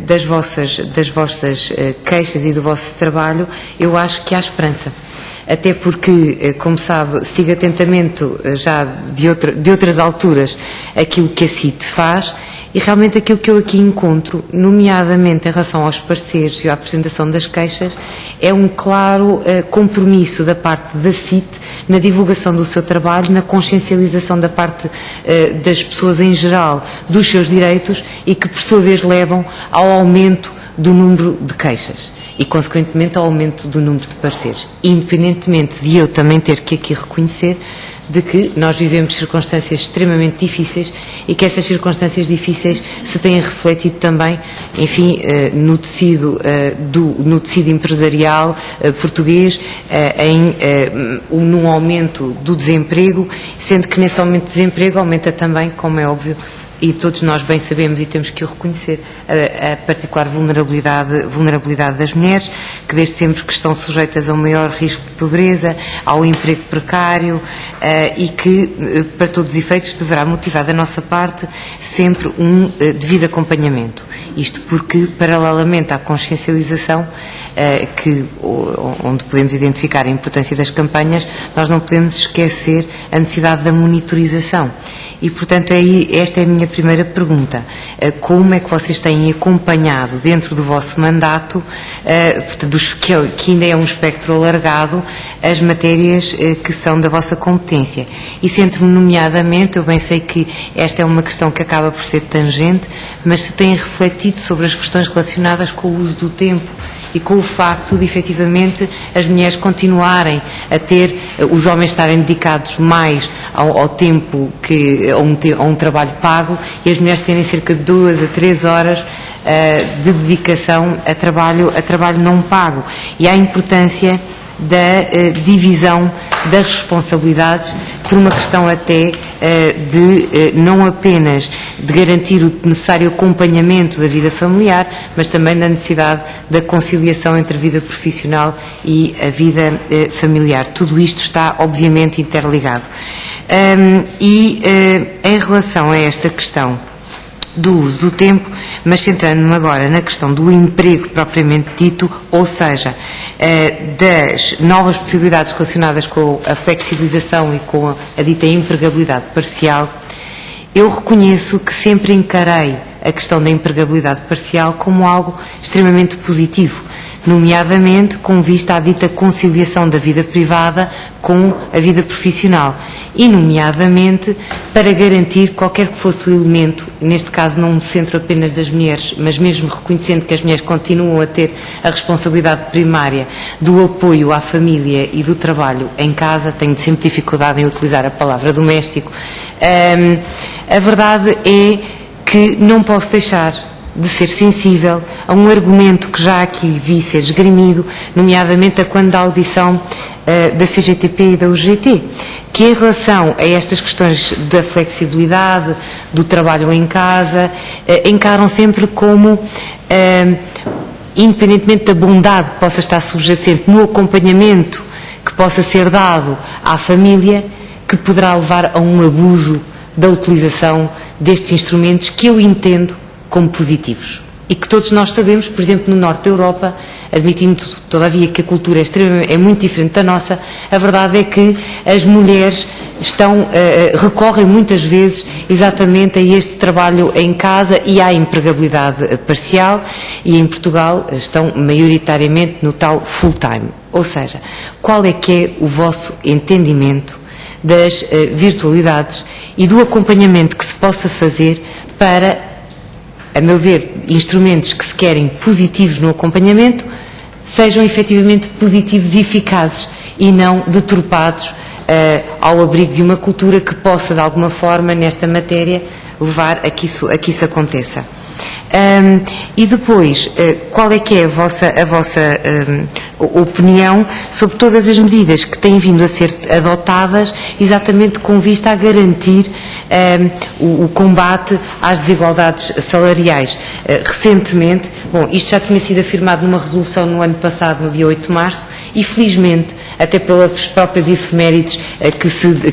das vossas queixas e do vosso trabalho, eu acho que há esperança. Até porque, como sabe, sigo atentamente já de outras alturas aquilo que a CIT faz, e realmente aquilo que eu aqui encontro, nomeadamente em relação aos pareceres e à apresentação das queixas, é um claro compromisso da parte da CIT na divulgação do seu trabalho, na consciencialização da parte das pessoas em geral dos seus direitos, e que por sua vez levam ao aumento do número de queixas e, consequentemente, ao aumento do número de pareceres, independentemente de eu também ter que aqui reconhecer de que nós vivemos circunstâncias extremamente difíceis e que essas circunstâncias difíceis se têm refletido também, enfim, no tecido empresarial português, num aumento do desemprego, sendo que nesse aumento de desemprego aumenta também, como é óbvio, e todos nós bem sabemos e temos que o reconhecer, a particular vulnerabilidade das mulheres, que desde sempre que estão sujeitas a um maior risco de pobreza, ao emprego precário, e que, para todos os efeitos, deverá motivar da nossa parte sempre um devido acompanhamento. Isto porque, paralelamente à consciencialização, onde podemos identificar a importância das campanhas, nós não podemos esquecer a necessidade da monitorização. E, portanto, esta é a minha primeira pergunta. Como é que vocês têm acompanhado dentro do vosso mandato, portanto, que ainda é um espectro alargado, as matérias que são da vossa competência? E centro-me nomeadamente, eu bem sei que esta é uma questão que acaba por ser tangente, mas se têm refletido sobre as questões relacionadas com o uso do tempo e com o facto de, efetivamente, as mulheres continuarem a ter, os homens estarem dedicados mais ao tempo, a um trabalho pago, e as mulheres terem cerca de 2 a 3 horas de dedicação a trabalho não pago. E há a importância da divisão das responsabilidades, por uma questão até de não apenas de garantir o necessário acompanhamento da vida familiar, mas também da necessidade da conciliação entre a vida profissional e a vida familiar. Tudo isto está obviamente interligado. Em relação a esta questão do uso do tempo, mas centrando-me agora na questão do emprego propriamente dito, ou seja, das novas possibilidades relacionadas com a flexibilização e com a dita empregabilidade parcial, eu reconheço que sempre encarei a questão da empregabilidade parcial como algo extremamente positivo, nomeadamente com vista à dita conciliação da vida privada com a vida profissional e, nomeadamente, para garantir qualquer que fosse o elemento, neste caso não me centro apenas das mulheres, mas mesmo reconhecendo que as mulheres continuam a ter a responsabilidade primária do apoio à família e do trabalho em casa, tenho sempre dificuldade em utilizar a palavra doméstico, a verdade é que não posso deixar de ser sensível a um argumento que já aqui vi ser esgrimido, nomeadamente a quando da audição da CGTP e da UGT, que em relação a estas questões da flexibilidade, do trabalho em casa, encaram sempre como, independentemente da bondade que possa estar subjacente no acompanhamento que possa ser dado à família, que poderá levar a um abuso da utilização destes instrumentos que eu entendo como positivos. E que todos nós sabemos, por exemplo, no norte da Europa, admitindo todavia que a cultura é muito diferente da nossa, a verdade é que as mulheres recorrem muitas vezes exatamente a este trabalho em casa e à empregabilidade parcial, e em Portugal estão maioritariamente no tal full-time. Ou seja, qual é que é o vosso entendimento das virtualidades e do acompanhamento que se possa fazer para, a meu ver, instrumentos que se querem positivos no acompanhamento sejam efetivamente positivos e eficazes e não deturpados ao abrigo de uma cultura que possa, de alguma forma, nesta matéria, levar a que isso aconteça. E depois, qual é que é a vossa opinião sobre todas as medidas que têm vindo a ser adotadas exatamente com vista a garantir o combate às desigualdades salariais? Recentemente, bom, isto já tinha sido afirmado numa resolução no ano passado, no dia 8 de março, e felizmente, até pelas próprias efemérides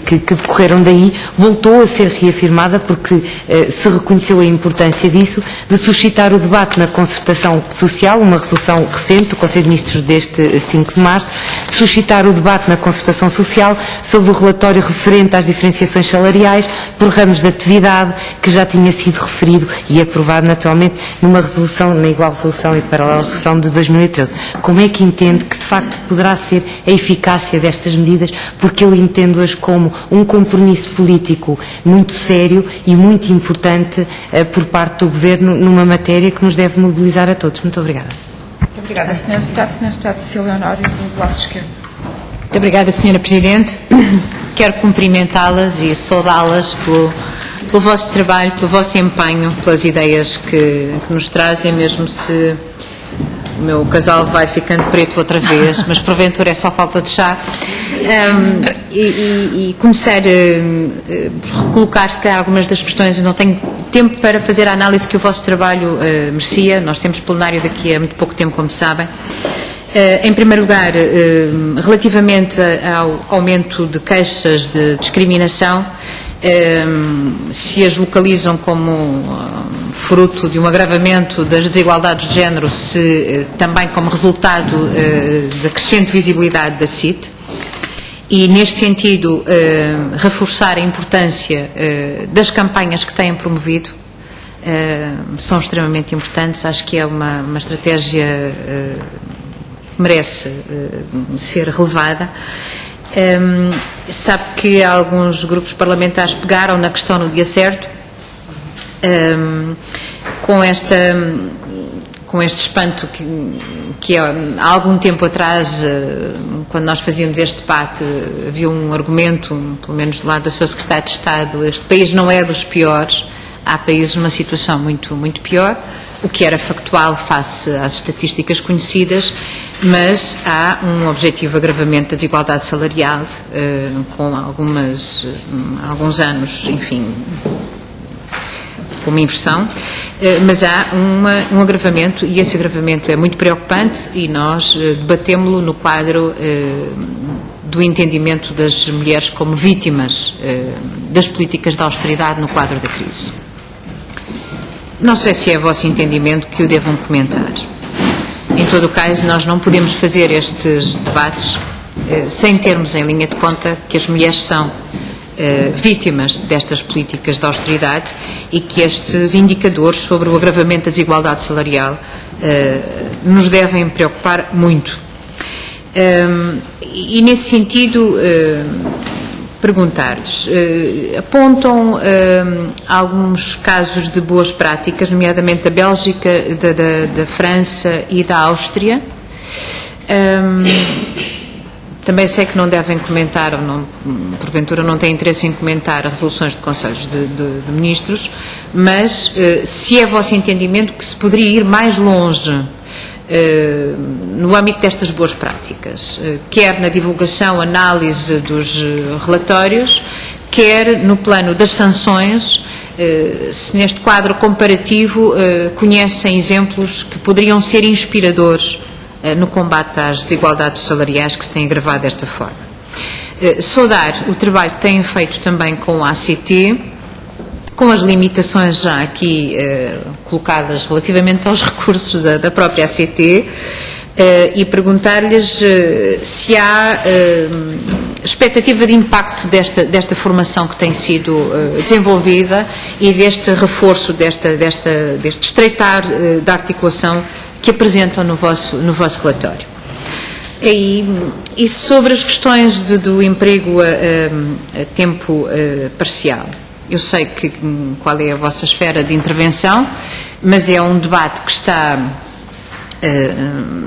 que decorreram daí, voltou a ser reafirmada porque se reconheceu a importância disso, de suscitar o debate na concertação social, uma resolução recente do Conselho de Ministros deste 5 de março, de suscitar o debate na concertação social sobre o relatório referente às diferenciações salariais por ramos de atividade, que já tinha sido referido e aprovado naturalmente numa resolução, na igual resolução e paralela resolução de 2013. Como é que entende que de facto poderá ser a eficácia destas medidas? Porque eu entendo-as como um compromisso político muito sério e muito importante por parte do Governo numa matéria que nos deve mobilizar a todos. Muito obrigada. Muito obrigada, Sr. Deputado. Sr. Deputado Cecília Honório, do Bloco de Esquerda. Muito obrigada, Sra. Presidente. Quero cumprimentá-las e saudá-las pelo vosso trabalho, pelo vosso empenho, pelas ideias que nos trazem, mesmo se o meu casal vai ficando preto outra vez, mas porventura é só falta de chá. E começar por recolocar se calhar algumas das questões. Eu não tenho tempo para fazer a análise que o vosso trabalho merecia. Nós temos plenário daqui a muito pouco tempo, como sabem. Em primeiro lugar, relativamente ao aumento de queixas de discriminação, se as localizam como fruto de um agravamento das desigualdades de género, se também como resultado da crescente visibilidade da CIT, e neste sentido reforçar a importância das campanhas que têm promovido, são extremamente importantes. Acho que é uma estratégia que merece ser relevada. Sabe que alguns grupos parlamentares pegaram na questão no dia certo, com este espanto que há algum tempo atrás, quando nós fazíamos este debate, havia um argumento, pelo menos do lado da sua Secretária de Estado: este país não é dos piores, há países numa situação muito, muito pior, o que era factual face às estatísticas conhecidas, mas há um objetivo agravamento da desigualdade salarial, com alguns anos, enfim, com uma inversão, mas há um agravamento, e esse agravamento é muito preocupante, e nós debatemo-lo no quadro do entendimento das mulheres como vítimas das políticas de austeridade no quadro da crise. Não sei se é vosso entendimento que o devam comentar. Em todo o caso, nós não podemos fazer estes debates sem termos em linha de conta que as mulheres são vítimas destas políticas de austeridade e que estes indicadores sobre o agravamento da desigualdade salarial nos devem preocupar muito. E nesse sentido, perguntar-lhes, apontam alguns casos de boas práticas, nomeadamente da Bélgica, da França e da Áustria. Também sei que não devem comentar, ou não, porventura não têm interesse em comentar as resoluções de conselhos de ministros, mas se é vosso entendimento que se poderia ir mais longe no âmbito destas boas práticas, quer na divulgação, análise dos relatórios, quer no plano das sanções, se neste quadro comparativo conhecem exemplos que poderiam ser inspiradores no combate às desigualdades salariais que se têm agravado desta forma. Saudar o trabalho que têm feito também com a ACT, com as limitações já aqui colocadas relativamente aos recursos da própria ACT, e perguntar-lhes se há expectativa de impacto desta formação que tem sido desenvolvida e deste reforço, deste estreitar da articulação que apresentam no vosso relatório. E sobre as questões do emprego a tempo parcial. Eu sei qual é a vossa esfera de intervenção, mas é um debate que está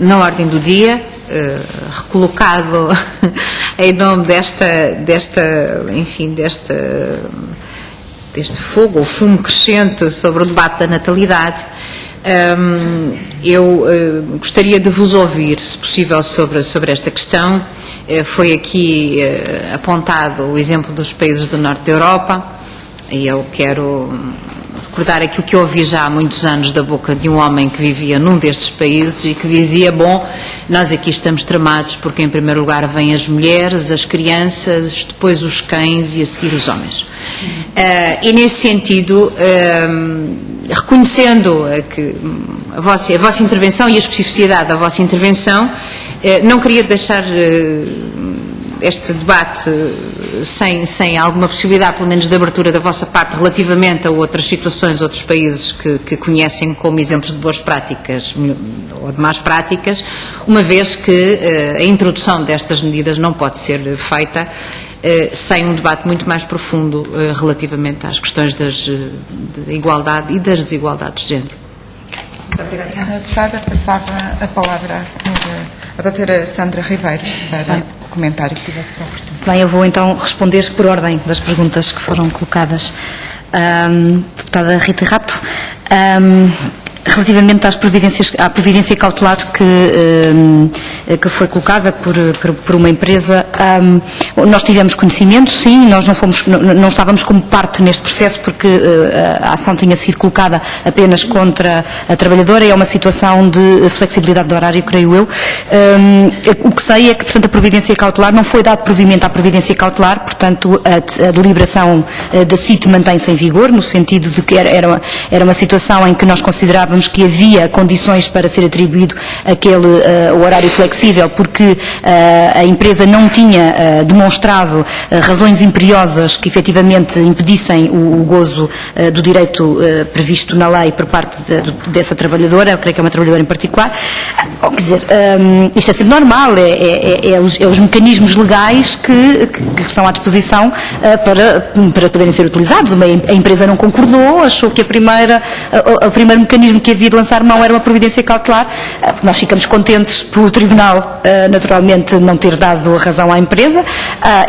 na ordem do dia, recolocado deste fogo ou fumo crescente sobre o debate da natalidade, eu gostaria de vos ouvir, se possível, sobre esta questão. Foi aqui apontado o exemplo dos países do norte da Europa, e eu quero recordar aquilo que eu ouvi já há muitos anos da boca de um homem que vivia num destes países e que dizia: bom, nós aqui estamos tramados porque em primeiro lugar vêm as mulheres, as crianças, depois os cães e a seguir os homens. E nesse sentido, reconhecendo que a vossa intervenção e a especificidade da vossa intervenção, não queria deixar este debate sem alguma possibilidade, pelo menos, de abertura da vossa parte relativamente a outras situações, outros países que conhecem como exemplos de boas práticas ou de más práticas, uma vez que a introdução destas medidas não pode ser feita sem um debate muito mais profundo relativamente às questões da igualdade e das desigualdades de género. Muito obrigada, Sra. Deputada. Passava a palavra à doutora Sandra Ribeiro para o comentário que tivesse para oportuno. Bem, eu vou então responder por ordem das perguntas que foram colocadas. Deputada Rita Rato, relativamente à providência cautelar que foi colocada por uma empresa, nós tivemos conhecimento, sim, nós não estávamos como parte neste processo porque a ação tinha sido colocada apenas contra a trabalhadora e é uma situação de flexibilidade do horário, creio eu. O que sei é que, portanto, a providência cautelar não foi dado provimento à providência cautelar, portanto, a deliberação da CIT mantém-se em vigor, no sentido de que era uma situação em que nós considerávamos que havia condições para ser atribuído aquele horário flexível, porque a empresa não tinha demonstrado razões imperiosas que efetivamente impedissem o gozo do direito previsto na lei por parte dessa trabalhadora, eu creio que é uma trabalhadora em particular. Quer dizer, isto é sempre normal, é os mecanismos legais que estão à disposição para poderem ser utilizados. A empresa não concordou, achou que o primeiro mecanismo que havia de lançar mão era uma providência cautelar. Nós ficamos contentes pelo Tribunal, naturalmente, não ter dado razão à empresa,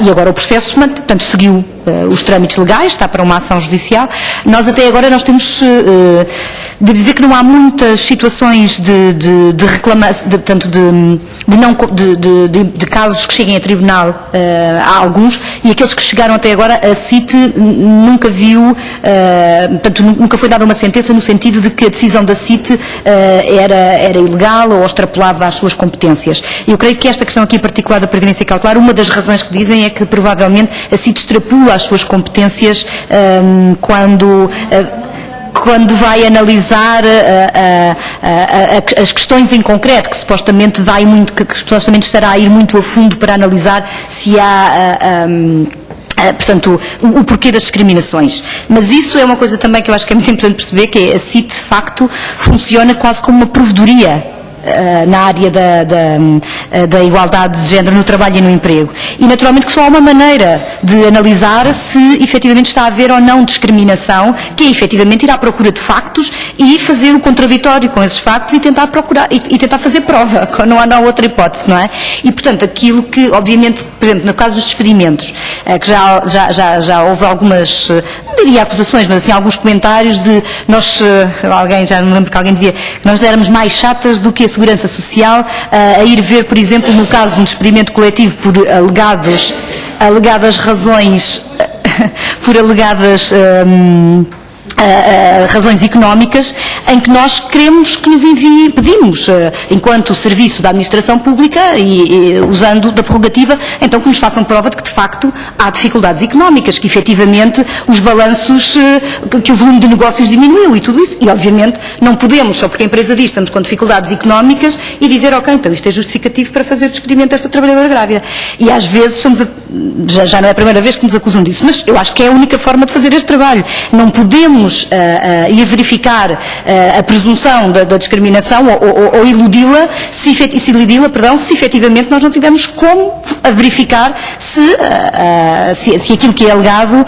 e agora o processo, portanto, seguiu os trâmites legais, está para uma ação judicial. Nós até agora temos de dizer que não há muitas situações de reclamação, de casos que cheguem a tribunal, há alguns, e aqueles que chegaram até agora, a CIT nunca viu, portanto, nunca foi dada uma sentença no sentido de que a decisão da CIT era ilegal ou extrapolava as suas competências. Eu creio que esta questão aqui em particular da previdência cautelar, uma das razões que dizem é que provavelmente a CIT extrapola as suas competências quando vai analisar as questões em concreto, que supostamente estará a ir muito a fundo para analisar se há portanto, o porquê das discriminações. Mas isso é uma coisa também que eu acho que é muito importante perceber, que a CIT, de facto, funciona quase como uma provedoria na área da igualdade de género no trabalho e no emprego. E naturalmente que só há uma maneira de analisar se efetivamente está a haver ou não discriminação, que é efetivamente ir à procura de factos e fazer o contraditório com esses factos e tentar procurar, e tentar fazer prova, não há outra hipótese, não é? E portanto aquilo que, obviamente, por exemplo, no caso dos despedimentos, que já houve algumas, não diria acusações, mas assim alguns comentários de nós, já me lembro que alguém dizia que nós éramos mais chatas do que a Segurança Social a ir ver, por exemplo, no caso de um despedimento coletivo por alegadas razões, por alegadas razões económicas, em que nós queremos que nos envie, pedimos, enquanto serviço da administração pública e usando da prerrogativa, então que nos façam prova de que de facto há dificuldades económicas, que efetivamente os balanços, que o volume de negócios diminuiu e tudo isso, e obviamente não podemos, só porque a empresa diz estamos com dificuldades económicas, e dizer ok, então isto é justificativo para fazer o despedimento desta trabalhadora grávida. E às vezes já não é a primeira vez que nos acusam disso, mas eu acho que é a única forma de fazer este trabalho. Não podemos ir verificar a presunção da discriminação ou iludi-la, se efetivamente nós não tivermos como verificar se aquilo que é alegado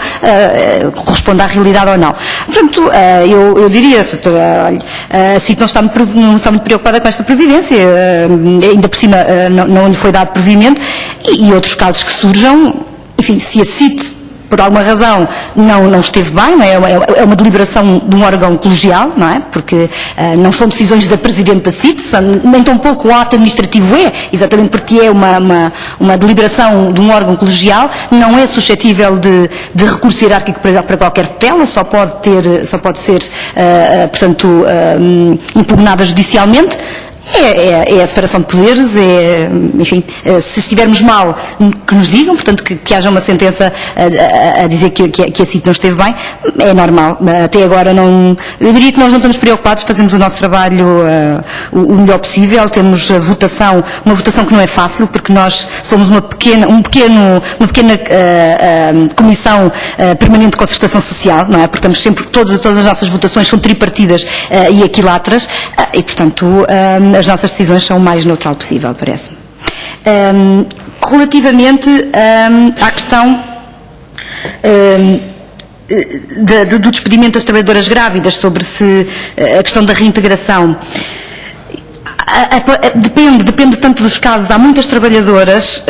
corresponde à realidade ou não. Portanto, eu diria, a CIT não está muito preocupada com esta providência, ainda por cima não lhe foi dado provimento, e outros casos que surjam, enfim, se a CIT por alguma razão não esteve bem, não é? É uma deliberação de um órgão colegial, não é? Porque não são decisões da Presidente da CIT, nem tampouco o ato administrativo é, exatamente porque é uma deliberação de um órgão colegial, não é suscetível de recurso hierárquico para qualquer tutela, só pode ser, portanto, impugnada judicialmente. É a separação de poderes, enfim, se estivermos mal, que nos digam, portanto, que haja uma sentença a dizer que a CIT não esteve bem, é normal. Até agora eu diria que nós não estamos preocupados, fazemos o nosso trabalho o melhor possível, temos uma votação que não é fácil, porque nós somos uma pequena comissão permanente de concertação social, não é? Porque estamos sempre, todas as nossas votações são tripartidas e equiláteras, e portanto, as nossas decisões são o mais neutral possível, parece-me. Relativamente à questão do despedimento das trabalhadoras grávidas, sobre a questão da reintegração, depende tanto dos casos. Há muitas trabalhadoras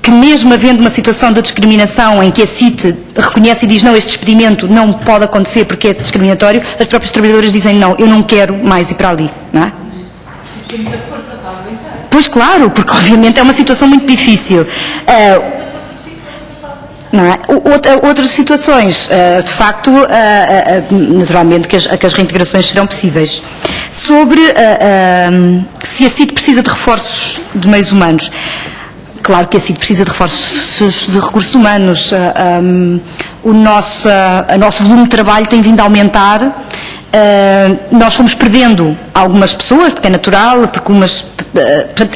que, mesmo havendo uma situação de discriminação em que a CIT reconhece e diz não, este despedimento não pode acontecer porque é discriminatório, as próprias trabalhadoras dizem não, eu não quero mais ir para ali, não é? Pois claro, porque obviamente é uma situação muito difícil. Não é? Outras situações, de facto, naturalmente que as reintegrações serão possíveis. Sobre se a CIT precisa de reforços de meios humanos, claro que a CIT precisa de reforços de recursos humanos. O nosso volume de trabalho tem vindo a aumentar. Nós fomos perdendo algumas pessoas, porque é natural, porque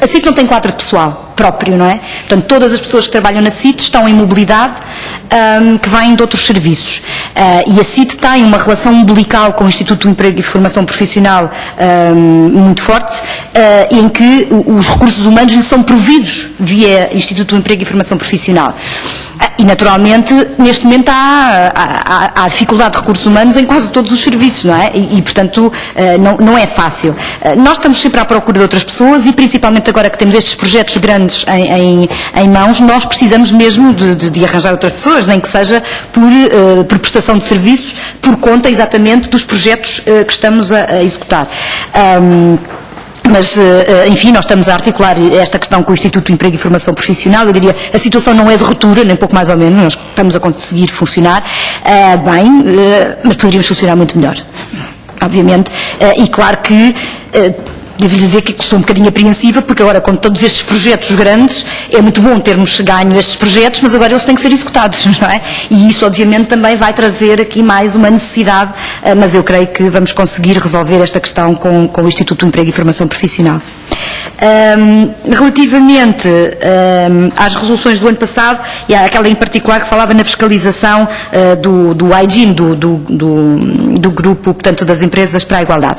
a CIT não tem quadro de pessoal próprio, não é? Portanto, todas as pessoas que trabalham na CIT estão em mobilidade, que vêm de outros serviços. E a CIT tem uma relação umbilical com o Instituto do Emprego e Formação Profissional muito forte, em que os recursos humanos lhe são providos via Instituto do Emprego e Formação Profissional. E, naturalmente, neste momento há dificuldade de recursos humanos em quase todos os serviços, não é? E portanto, não é fácil. Nós estamos sempre à procura de outras pessoas e, principalmente agora que temos estes projetos grandes em mãos, nós precisamos mesmo de arranjar outras pessoas, nem que seja por prestação de serviços, por conta exatamente dos projetos que estamos a executar. Mas, enfim, nós estamos a articular esta questão com o Instituto de Emprego e Formação Profissional. Eu diria, a situação não é de ruptura, nem pouco mais ou menos, nós estamos a conseguir funcionar bem, mas poderíamos funcionar muito melhor, obviamente. E claro que devo dizer que estou um bocadinho apreensiva, porque agora, com todos estes projetos grandes, é muito bom termos ganho estes projetos, mas agora eles têm que ser executados, não é? E isso, obviamente, também vai trazer aqui mais uma necessidade, mas eu creio que vamos conseguir resolver esta questão com o Instituto do Emprego e Formação Profissional. Relativamente às resoluções do ano passado, e aquela em particular que falava na fiscalização do hygiene, do grupo, portanto, das empresas para a igualdade.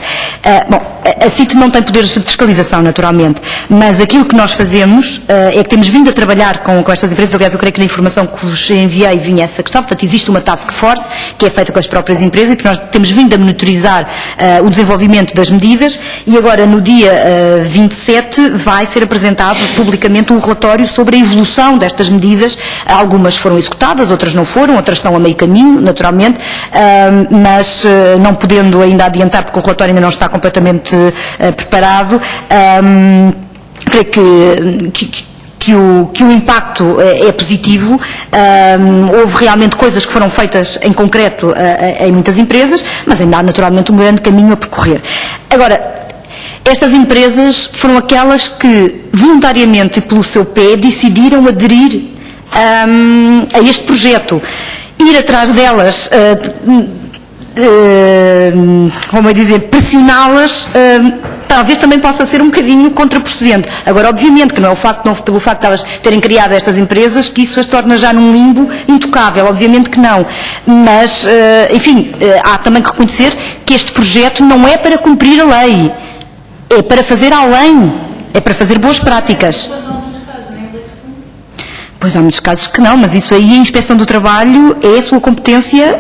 Bom, a CIT não tem poderes de fiscalização, naturalmente, mas aquilo que nós fazemos é que temos vindo a trabalhar com estas empresas. Aliás, eu creio que na informação que vos enviei vinha essa questão. Portanto, existe uma task force que é feita com as próprias empresas e que nós temos vindo a monitorizar o desenvolvimento das medidas, e agora, no dia 27, vai ser apresentado publicamente um relatório sobre a evolução destas medidas. Algumas foram executadas, outras não foram, outras estão a meio caminho, naturalmente, mas não podendo ainda adiantar, porque o relatório ainda não está completamente preparado, creio que o impacto é positivo. Houve realmente coisas que foram feitas em concreto em muitas empresas, mas ainda há naturalmente um grande caminho a percorrer. Agora, estas empresas foram aquelas que, voluntariamente e pelo seu pé, decidiram aderir a este projeto. Ir atrás delas, como é dizer, pressioná-las, talvez também possa ser um bocadinho contraproducente. Agora, obviamente, que não é pelo facto de elas terem criado estas empresas que isso as torna já num limbo intocável, obviamente que não. Mas, enfim, há também que reconhecer que este projeto não é para cumprir a lei, é para fazer além, é para fazer boas práticas. Pois há muitos casos que não, mas isso aí a Inspeção do Trabalho é a sua competência.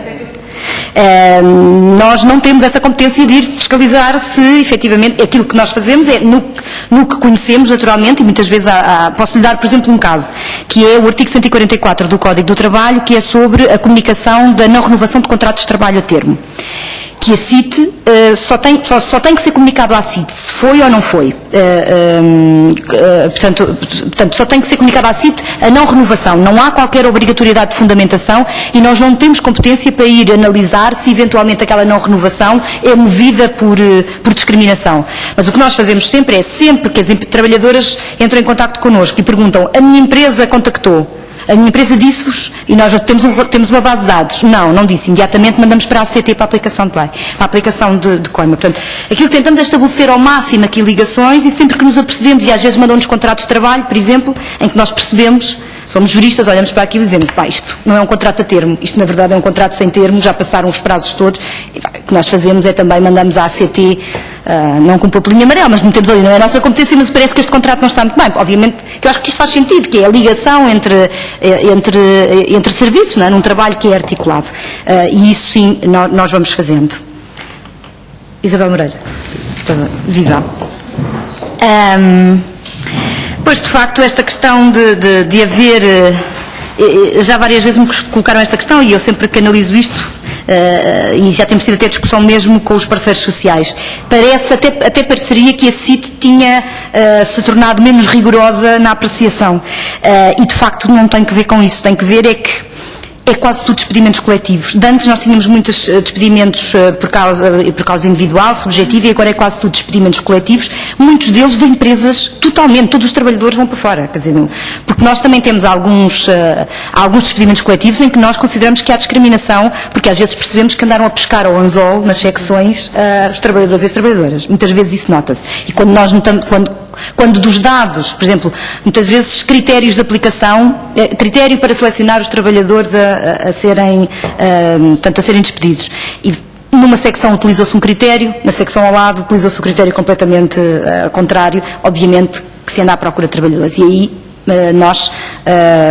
nós não temos essa competência de ir fiscalizar se efetivamente aquilo que nós fazemos é no que conhecemos naturalmente, e muitas vezes posso lhe dar, por exemplo, um caso, que é o artigo 144 do Código do Trabalho, que é sobre a comunicação da não renovação de contratos de trabalho a termo. Que a CIT só tem que ser comunicado à CIT, se foi ou não foi. Portanto, só tem que ser comunicado à CIT a não renovação. Não há qualquer obrigatoriedade de fundamentação e nós não temos competência para ir analisar se eventualmente aquela não renovação é movida por discriminação. Mas o que nós fazemos sempre é, sempre que as trabalhadoras entram em contacto connosco e perguntam, a minha empresa contactou, a minha empresa disse-vos, e nós temos uma base de dados. Não disse. Imediatamente mandamos para a ACT para a aplicação de lei, para a aplicação de coima. Portanto, aquilo que tentamos é estabelecer ao máximo aqui ligações e sempre que nos apercebemos, e às vezes mandam-nos contratos de trabalho, por exemplo, em que nós percebemos, somos juristas, olhamos para aquilo e dizemos, isto não é um contrato a termo, isto na verdade é um contrato sem termo, já passaram os prazos todos, e o que nós fazemos é também mandamos à ACT, não com papelinho amarelo, mas metemos ali, não é a nossa competência, mas parece que este contrato não está muito bem. Obviamente que eu acho que isto faz sentido, que é a ligação entre serviços, não é? Num trabalho que é articulado. E isso sim, nós vamos fazendo. Isabel Moreira. Viva. Pois, de facto, esta questão de haver... já várias vezes me colocaram esta questão e eu sempre que analiso isto, e já temos tido até discussão mesmo com os parceiros sociais, até pareceria que a CIT tinha se tornado menos rigorosa na apreciação. E de facto não tem que ver com isso, tem que ver é que é quase tudo despedimentos coletivos. De antes nós tínhamos muitos despedimentos por causa individual, subjetiva, e agora é quase tudo despedimentos coletivos, muitos deles de empresas totalmente, todos os trabalhadores vão para fora, quer dizer, porque nós também temos alguns despedimentos coletivos em que nós consideramos que há discriminação, porque às vezes percebemos que andaram a pescar ao anzol nas secções os trabalhadores e as trabalhadoras. Muitas vezes isso nota-se. E quando nós notamos, quando dos dados, por exemplo, muitas vezes critérios de aplicação, critério para selecionar os trabalhadores a serem despedidos. E numa secção utilizou-se um critério, na secção ao lado utilizou-se um critério completamente contrário, obviamente que se anda à procura de trabalhadores. E aí nós,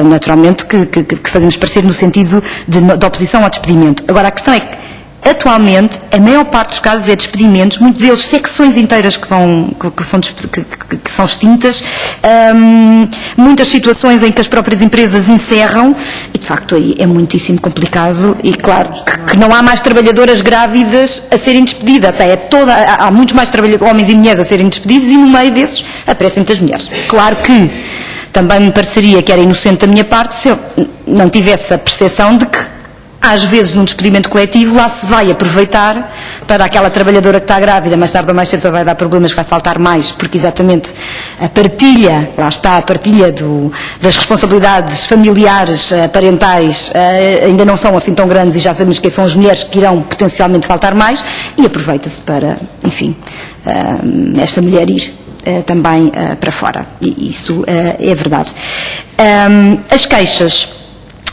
naturalmente, que fazemos parecer no sentido de oposição ao despedimento. Agora, a questão é que atualmente, a maior parte dos casos é despedimentos, muitos deles secções inteiras que são extintas, muitas situações em que as próprias empresas encerram, e de facto aí é muitíssimo complicado, e claro que não há mais trabalhadoras grávidas a serem despedidas, há muitos mais homens e mulheres a serem despedidos, e no meio desses aparecem muitas mulheres. Claro que também me pareceria que era inocente da minha parte se eu não tivesse a percepção de que às vezes num despedimento coletivo lá se vai aproveitar para aquela trabalhadora que está grávida, mais tarde ou mais cedo só vai dar problemas, vai faltar mais, porque exatamente a partilha, lá está a partilha das responsabilidades familiares, parentais, ainda não são assim tão grandes, e já sabemos que são as mulheres que irão potencialmente faltar mais, e aproveita-se para, enfim, esta mulher ir também para fora. E isso é verdade. As queixas.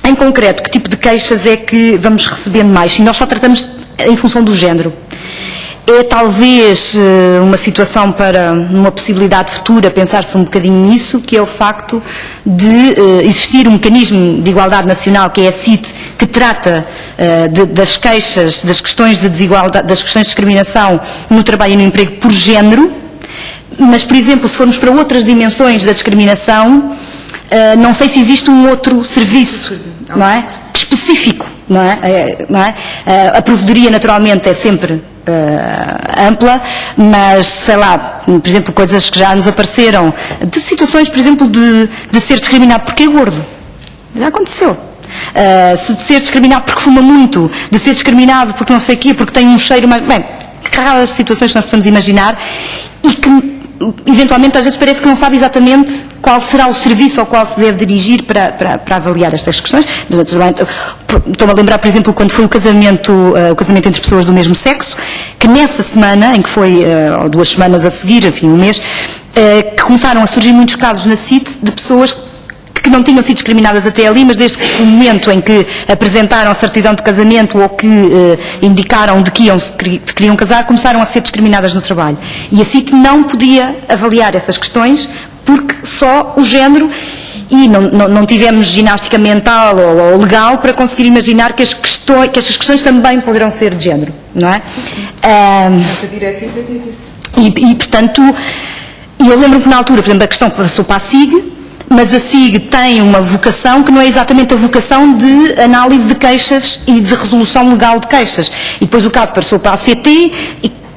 Em concreto, que tipo de queixas é que vamos recebendo mais? E nós só tratamos em função do género. É talvez uma situação para uma possibilidade futura, pensar-se um bocadinho nisso, que é o facto de existir um mecanismo de igualdade nacional, que é a CIT, que trata das queixas, das questões de desigualdade, das questões de discriminação no trabalho e no emprego por género, mas, por exemplo, se formos para outras dimensões da discriminação, não sei se existe um outro serviço, não é? Específico, não é? A provedoria naturalmente é sempre ampla, mas sei lá, por exemplo, coisas que já nos apareceram, de situações, por exemplo, de ser discriminado porque é gordo. Já aconteceu. De ser discriminado porque fuma muito, de ser discriminado porque não sei o quê, porque tem um cheiro mais... Bem, que raras situações nós possamos imaginar e que eventualmente às vezes parece que não sabe exatamente qual será o serviço ao qual se deve dirigir para avaliar estas questões. Mas estou-me a lembrar, por exemplo, quando foi o casamento entre pessoas do mesmo sexo, que nessa semana, em que foi, ou 2 semanas a seguir, enfim, um mês, que começaram a surgir muitos casos na CIT de pessoas que não tinham sido discriminadas até ali, mas desde o momento em que apresentaram a certidão de casamento ou que indicaram de que queriam casar, começaram a ser discriminadas no trabalho. E a CIT não podia avaliar essas questões porque só o género, e não tivemos ginástica mental ou legal para conseguir imaginar que estas questões também poderão ser de género, não é? Essa diretiva diz isso. E portanto, eu lembro que na altura, por exemplo, a questão passou para a SIG, mas a SIG tem uma vocação que não é exatamente a vocação de análise de queixas e de resolução legal de queixas. E depois o caso passou para a ACT,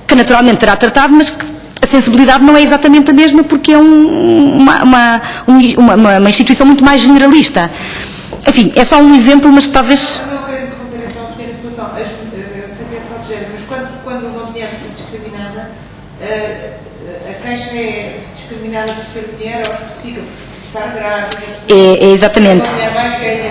que naturalmente terá tratado, mas que a sensibilidade não é exatamente a mesma, porque é uma instituição muito mais generalista. Enfim, é só um exemplo, mas talvez... Não quero interromper essa pequena discussão. Eu sei que é só de género, mas quando uma mulher se discriminada, a queixa é discriminada por ser mulher ou especifica por estar grávida? Exatamente.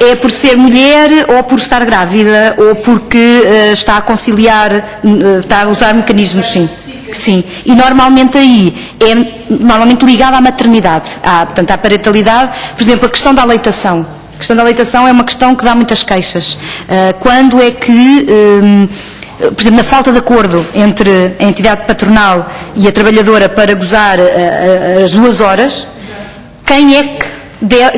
É por ser mulher ou por estar grávida ou porque está a conciliar, está a usar mecanismos, sim. Sim. E normalmente aí é ligado à maternidade, portanto à parentalidade. Por exemplo, a questão da aleitação. A questão da aleitação é uma questão que dá muitas queixas. Quando é que... por exemplo, na falta de acordo entre a entidade patronal e a trabalhadora para gozar as 2 horas, quem é que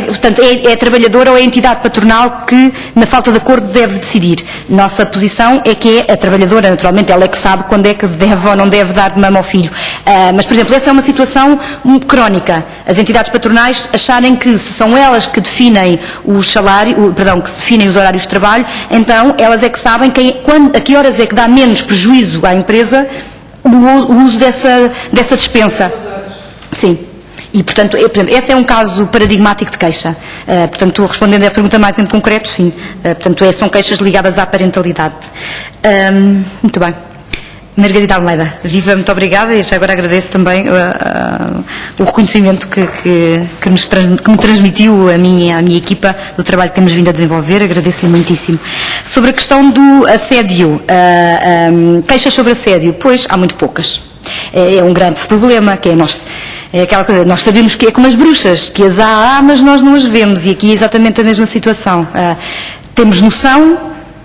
portanto, é a trabalhadora ou é a entidade patronal que, na falta de acordo, deve decidir? Nossa posição é que é a trabalhadora, naturalmente, ela é que sabe quando é que deve ou não deve dar de mama ao filho. Mas, por exemplo, essa é uma situação crónica. As entidades patronais acharem que se são elas que definem o salário, que se definem os horários de trabalho, então elas é que sabem a que horas é que dá menos prejuízo à empresa o uso dessa dispensa. Sim. E, portanto, esse é um caso paradigmático de queixa. Portanto, respondendo à pergunta mais em concreto, sim. Portanto, são queixas ligadas à parentalidade. Muito bem. Margarida Almeida, viva, muito obrigada, e já agora agradeço também o reconhecimento que me transmitiu a mim e à minha equipa do trabalho que temos vindo a desenvolver, agradeço-lhe muitíssimo. Sobre a questão do assédio, queixas sobre assédio, pois há muito poucas. É um grande problema, que é aquela coisa, nós sabemos que é como as bruxas, que as há, mas nós não as vemos, e aqui é exatamente a mesma situação. Temos noção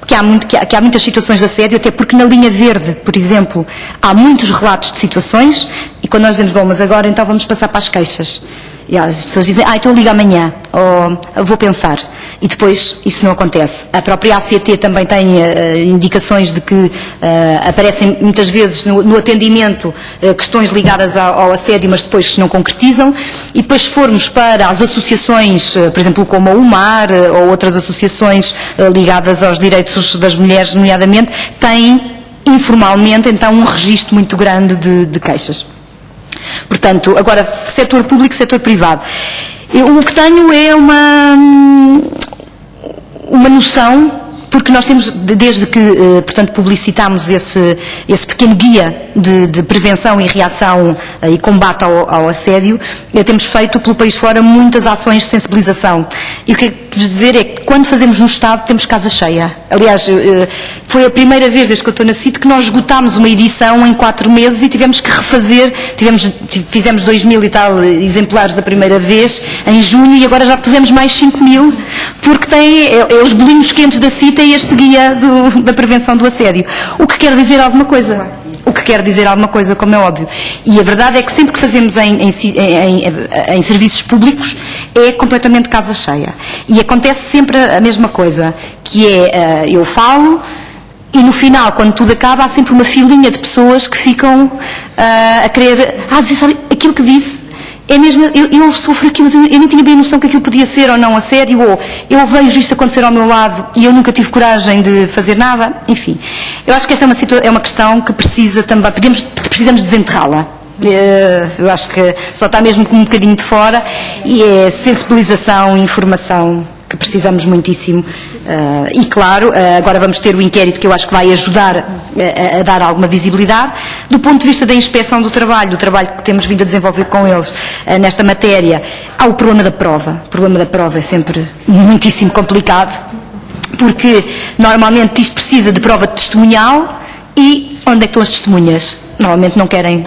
que há muitas situações de assédio, até porque na linha verde, por exemplo, há muitos relatos de situações, e quando nós dizemos, bom, mas agora então vamos passar para as queixas. E as pessoas dizem, então eu ligo amanhã, ou vou pensar. E depois isso não acontece. A própria ACT também tem indicações de que aparecem muitas vezes no atendimento questões ligadas ao assédio, mas depois se não concretizam. E depois se formos para as associações, por exemplo, como a UMAR, ou outras associações ligadas aos direitos das mulheres, nomeadamente, têm informalmente então um registro muito grande de queixas. Portanto, agora, setor público, setor privado. O que tenho é uma noção, porque nós temos, desde que, portanto, publicitámos esse pequeno guia de prevenção e reação e combate ao assédio, temos feito pelo país fora muitas ações de sensibilização. E o que eu quero dizer é que quando fazemos no Estado temos casa cheia. Aliás, foi a primeira vez desde que eu estou na CIT que nós esgotámos uma edição em 4 meses e tivemos que refazer, fizemos 2.000 e tal exemplares da primeira vez em junho e agora já pusemos mais 5.000, porque tem os bolinhos quentes da CIT e este guia da prevenção do assédio. O que quer dizer alguma coisa. O que quer dizer alguma coisa, como é óbvio. E a verdade é que sempre que fazemos em serviços públicos é completamente casa cheia. E acontece sempre a mesma coisa, que é, eu falo e no final, quando tudo acaba, há sempre uma filinha de pessoas que ficam a querer, dizer, sabe, aquilo que disse, é mesmo, eu sofro aquilo, mas eu nem tinha bem noção que aquilo podia ser ou não assédio, ou eu vejo isto acontecer ao meu lado e eu nunca tive coragem de fazer nada, enfim. Eu acho que esta é uma questão que precisa também, precisamos desenterrá-la. Eu acho que só está mesmo com um bocadinho de fora e é sensibilização, informação que precisamos muitíssimo. E claro, agora vamos ter o inquérito que eu acho que vai ajudar a dar alguma visibilidade. Do ponto de vista da inspeção do trabalho que temos vindo a desenvolver com eles nesta matéria, há o problema da prova. O problema da prova é sempre muitíssimo complicado, porque normalmente isto precisa de prova testemunhal e onde é que estão as testemunhas? Normalmente não querem,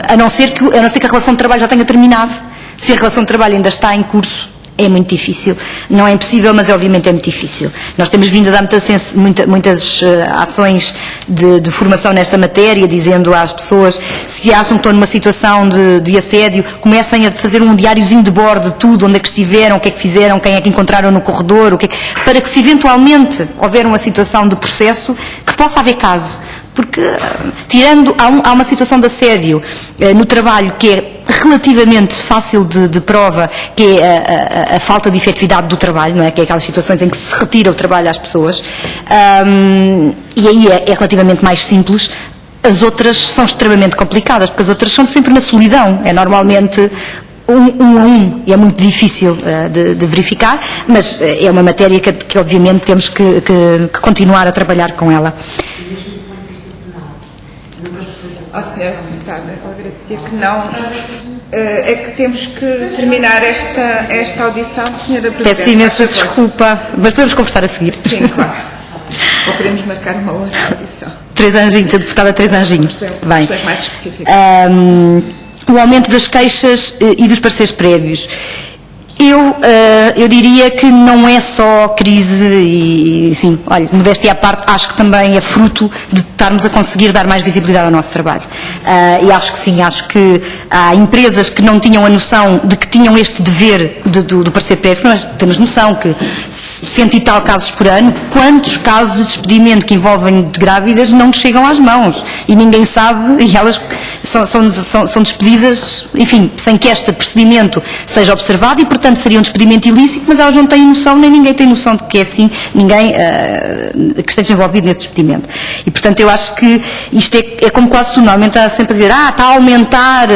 a não ser que a relação de trabalho já tenha terminado. Se a relação de trabalho ainda está em curso, É muito difícil. Não é impossível, mas obviamente é muito difícil. Nós temos vindo a dar muitas ações de formação nesta matéria, dizendo às pessoas, se acham que estão numa situação de assédio, comecem a fazer um diáriozinho de bordo de tudo, onde é que estiveram, o que é que fizeram, quem é que encontraram no corredor, para que se eventualmente houver uma situação de processo, que possa haver caso. Porque, há uma situação de assédio no trabalho que é relativamente fácil de prova, que é a falta de efetividade do trabalho, não é? Que é aquelas situações em que se retira o trabalho às pessoas, e aí é relativamente mais simples. As outras são extremamente complicadas, porque as outras são sempre na solidão, é normalmente um a um, e é muito difícil de verificar, mas é uma matéria que obviamente temos que continuar a trabalhar com ela. Senhora Deputada, eu agradecia que não. É que temos que terminar esta audição, Senhora Presidente. Peço imensa desculpa, mas podemos conversar a seguir. Sim, claro. Ou podemos marcar uma outra audição. Três Anjinhos, a deputada Três Anjinhos. Bem. Questões mais específicas. O aumento das queixas e dos pareceres prévios. Eu diria que não é só crise e sim, olha, modéstia à parte, acho que também é fruto de estarmos a conseguir dar mais visibilidade ao nosso trabalho. E acho que sim, acho que há empresas que não tinham a noção de que tinham este dever do parecer prévio. Nós temos noção que 100 e tal casos por ano, quantos casos de despedimento que envolvem de grávidas não chegam às mãos e ninguém sabe, e elas são despedidas, enfim, sem que este procedimento seja observado e, portanto, seria um despedimento ilícito, mas elas não têm noção, nem ninguém tem noção de que é assim, ninguém que esteja envolvido nesse despedimento. E, portanto, eu acho que isto é como quase tudo, normalmente está sempre a dizer, está a aumentar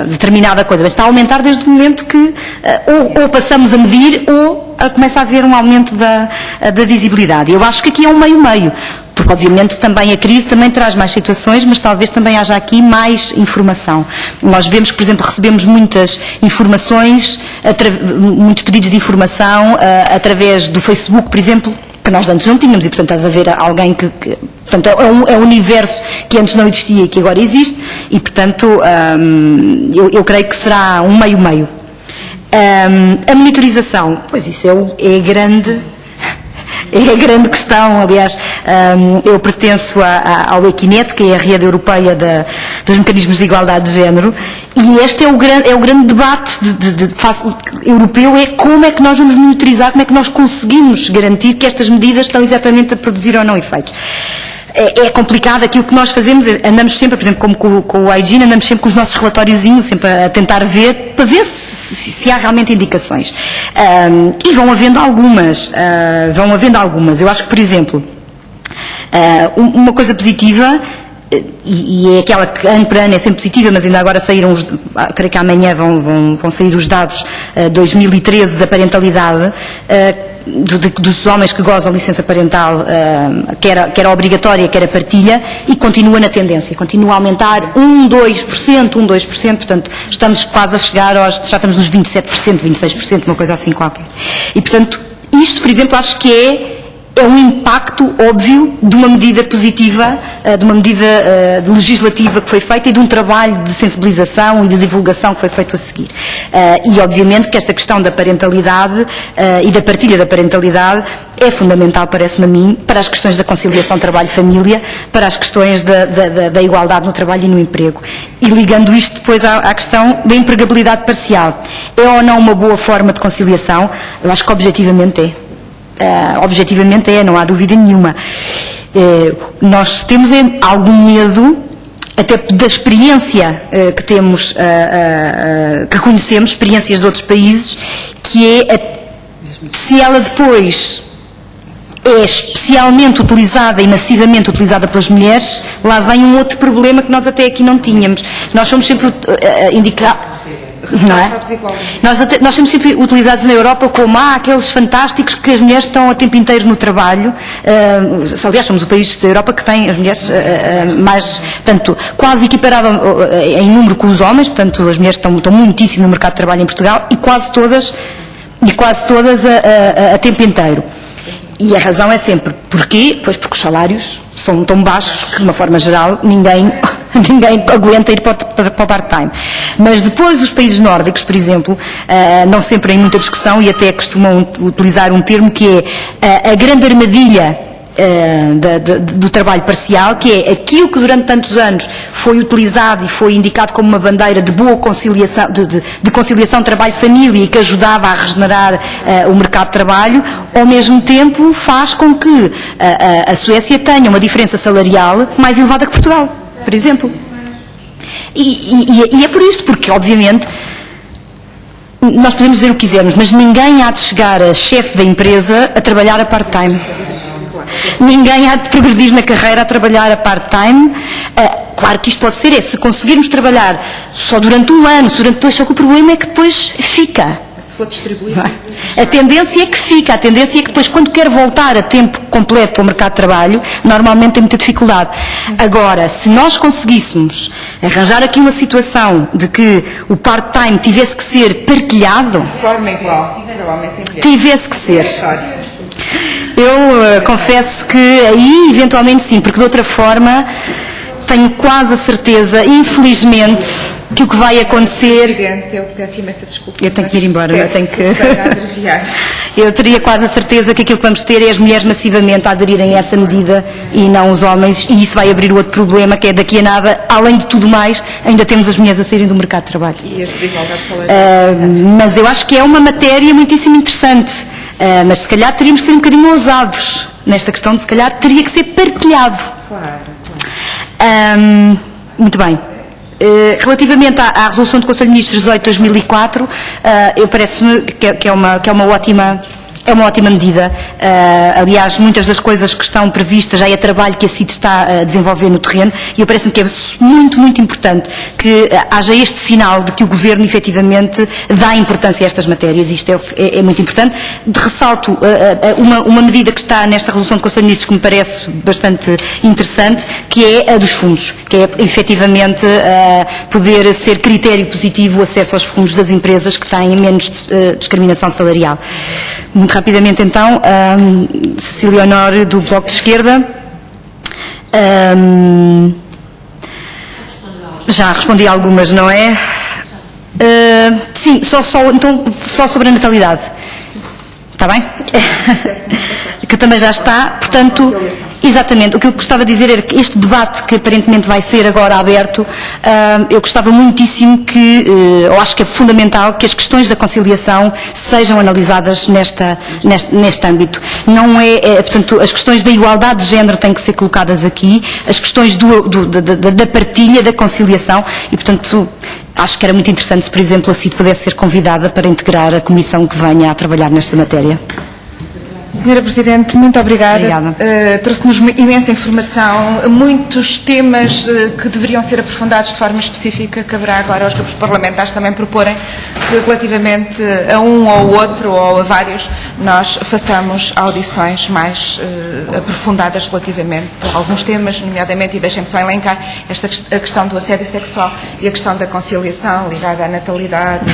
determinada coisa, mas está a aumentar desde o momento que ou passamos a medir ou começa a haver um aumento da visibilidade. Eu acho que aqui é um meio-meio. Porque, obviamente, também a crise também traz mais situações, mas talvez também haja aqui mais informação. Nós vemos que, por exemplo, recebemos muitas informações, muitos pedidos de informação através do Facebook, por exemplo, que nós antes não tínhamos, e, portanto, há de haver alguém portanto, é um universo que antes não existia e que agora existe, e, portanto, eu creio que será um meio-meio. A monitorização, pois isso é a grande questão. Aliás, eu pertenço ao Equinet, que é a rede europeia dos mecanismos de igualdade de género, e este é o grande debate europeu, é como é que nós vamos monitorizar, como é que nós conseguimos garantir que estas medidas estão exatamente a produzir ou não efeitos. É complicado aquilo que nós fazemos, andamos sempre, por exemplo, como com o hygiene, andamos sempre com os nossos relatóriozinhos, sempre a tentar ver, para ver se há realmente indicações. E vão havendo algumas. Eu acho que, por exemplo, uma coisa positiva, e é aquela que ano para ano é sempre positiva, mas ainda agora saíram, creio que amanhã vão sair os dados 2013 da parentalidade, dos homens que gozam licença parental, quer a obrigatória, quer a partilha, e continua na tendência, continua a aumentar 2%, portanto estamos quase a chegar já estamos nos 27%, 26%, uma coisa assim qualquer. E, portanto, isto, por exemplo, acho que é um impacto óbvio de uma medida positiva, de uma medida legislativa que foi feita e de um trabalho de sensibilização e de divulgação que foi feito a seguir. E, obviamente, que esta questão da parentalidade e da partilha da parentalidade é fundamental, parece-me a mim, para as questões da conciliação trabalho-família, para as questões da igualdade no trabalho e no emprego. E ligando isto depois à questão da empregabilidade parcial. É ou não uma boa forma de conciliação? Eu acho que objetivamente é. Objetivamente não há dúvida nenhuma. Nós temos algum medo, até da experiência que temos, que conhecemos, experiências de outros países, que é se ela depois é especialmente utilizada e massivamente utilizada pelas mulheres, lá vem um outro problema que nós até aqui não tínhamos. Nós somos sempre indicados. Não é? Nós somos sempre utilizados na Europa como aqueles fantásticos que as mulheres estão a tempo inteiro no trabalho. Aliás, somos o país da Europa que tem as mulheres mais, portanto, quase equiparado em número com os homens, portanto, as mulheres estão muitíssimo no mercado de trabalho em Portugal e quase todas a tempo inteiro. E a razão é sempre, porquê? Pois porque os salários são tão baixos que, de uma forma geral, ninguém ninguém aguenta ir para o part-time. Mas depois os países nórdicos, por exemplo, não sempre em muita discussão e até costumam utilizar um termo que é a grande armadilha do trabalho parcial, que é aquilo que durante tantos anos foi utilizado e foi indicado como uma bandeira de boa conciliação, de conciliação trabalho-família e que ajudava a regenerar o mercado de trabalho, ao mesmo tempo faz com que a Suécia tenha uma diferença salarial mais elevada que Portugal, por exemplo. E é por isto, porque obviamente nós podemos dizer o que quisermos, mas ninguém há de chegar a chefe da empresa a trabalhar a part-time. Ninguém há de progredir na carreira a trabalhar a part-time. Claro que isto pode ser, se conseguirmos trabalhar só durante um ano, durante dois, só que o problema é que depois fica. Se for distribuído. A tendência é que fica, a tendência é que depois, quando quer voltar a tempo completo ao mercado de trabalho, normalmente tem muita dificuldade. Agora, se nós conseguíssemos arranjar aqui uma situação de que o part-time tivesse que ser partilhado, De forma igual, para homens e mulheres. tivesse que ser. Eu confesso que aí, eventualmente sim, porque de outra forma tenho quase a certeza, infelizmente, que o que vai acontecer... Presidente, eu peço imensa desculpa. Eu tenho que ir embora, eu tenho que... abreviar. Eu teria quase a certeza que aquilo que vamos ter é as mulheres massivamente a aderirem a essa medida e não os homens, e isso vai abrir outro problema, que é daqui a nada, além de tudo mais, ainda temos as mulheres a saírem do mercado de trabalho. E as desigualdades salariais. Mas eu acho que é uma matéria muitíssimo interessante. Mas se calhar teríamos que ser um bocadinho ousados nesta questão de se calhar teria que ser partilhado. Claro. Muito bem. Relativamente à resolução do Conselho de Ministros 18 de 2004, eu parece-me que é uma ótima... É uma ótima medida. Aliás, muitas das coisas que estão previstas já é trabalho que a CIT está a desenvolver no terreno e parece-me que é muito, muito importante que haja este sinal de que o Governo efetivamente dá importância a estas matérias. Isto é muito importante. De ressalto uma medida que está nesta resolução do Conselho de Ministros que me parece bastante interessante, que é a dos fundos, que é efetivamente poder ser critério positivo o acesso aos fundos das empresas que têm menos discriminação salarial. Muito rapidamente, então, Cecília Honório, do Bloco de Esquerda. Já respondi a algumas, não é? Sim, só sobre a natalidade. Está bem? Que também já está, portanto... Exatamente, o que eu gostava de dizer era que este debate que aparentemente vai ser agora aberto, eu gostava muitíssimo que, eu acho que é fundamental que as questões da conciliação sejam analisadas neste âmbito. Não portanto, as questões da igualdade de género têm que ser colocadas aqui, as questões da partilha, da conciliação e, portanto, acho que era muito interessante se, por exemplo, a CIT pudesse ser convidada para integrar a comissão que venha a trabalhar nesta matéria. Senhora Presidente, muito obrigada. Trouxe-nos imensa informação, muitos temas que deveriam ser aprofundados de forma específica. Caberá agora aos grupos parlamentares também proporem que relativamente a um ou outro ou a vários nós façamos audições mais aprofundadas relativamente a alguns temas, nomeadamente, e deixem-me só elencar, a questão do assédio sexual e a questão da conciliação ligada à natalidade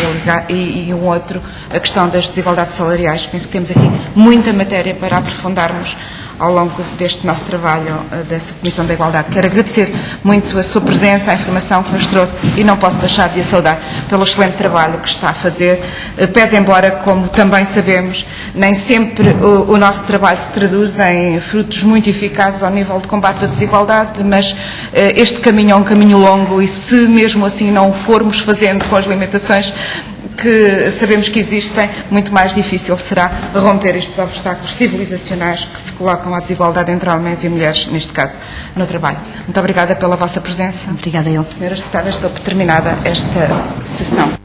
e um outro, a questão das desigualdades salariais. Penso que temos aqui muita matéria para aprofundarmos ao longo deste nosso trabalho da Subcomissão da Igualdade. Quero agradecer muito a sua presença, a informação que nos trouxe e não posso deixar de a saudar pelo excelente trabalho que está a fazer, pese embora, como também sabemos, nem sempre o nosso trabalho se traduz em frutos muito eficazes ao nível de combate à desigualdade, mas este caminho é um caminho longo e se mesmo assim não o formos fazendo com as limitações que sabemos que existem, muito mais difícil será romper estes obstáculos civilizacionais que se colocam à desigualdade entre homens e mulheres, neste caso, no trabalho. Muito obrigada pela vossa presença. Obrigada eu. Senhoras deputadas, dou por terminada esta sessão.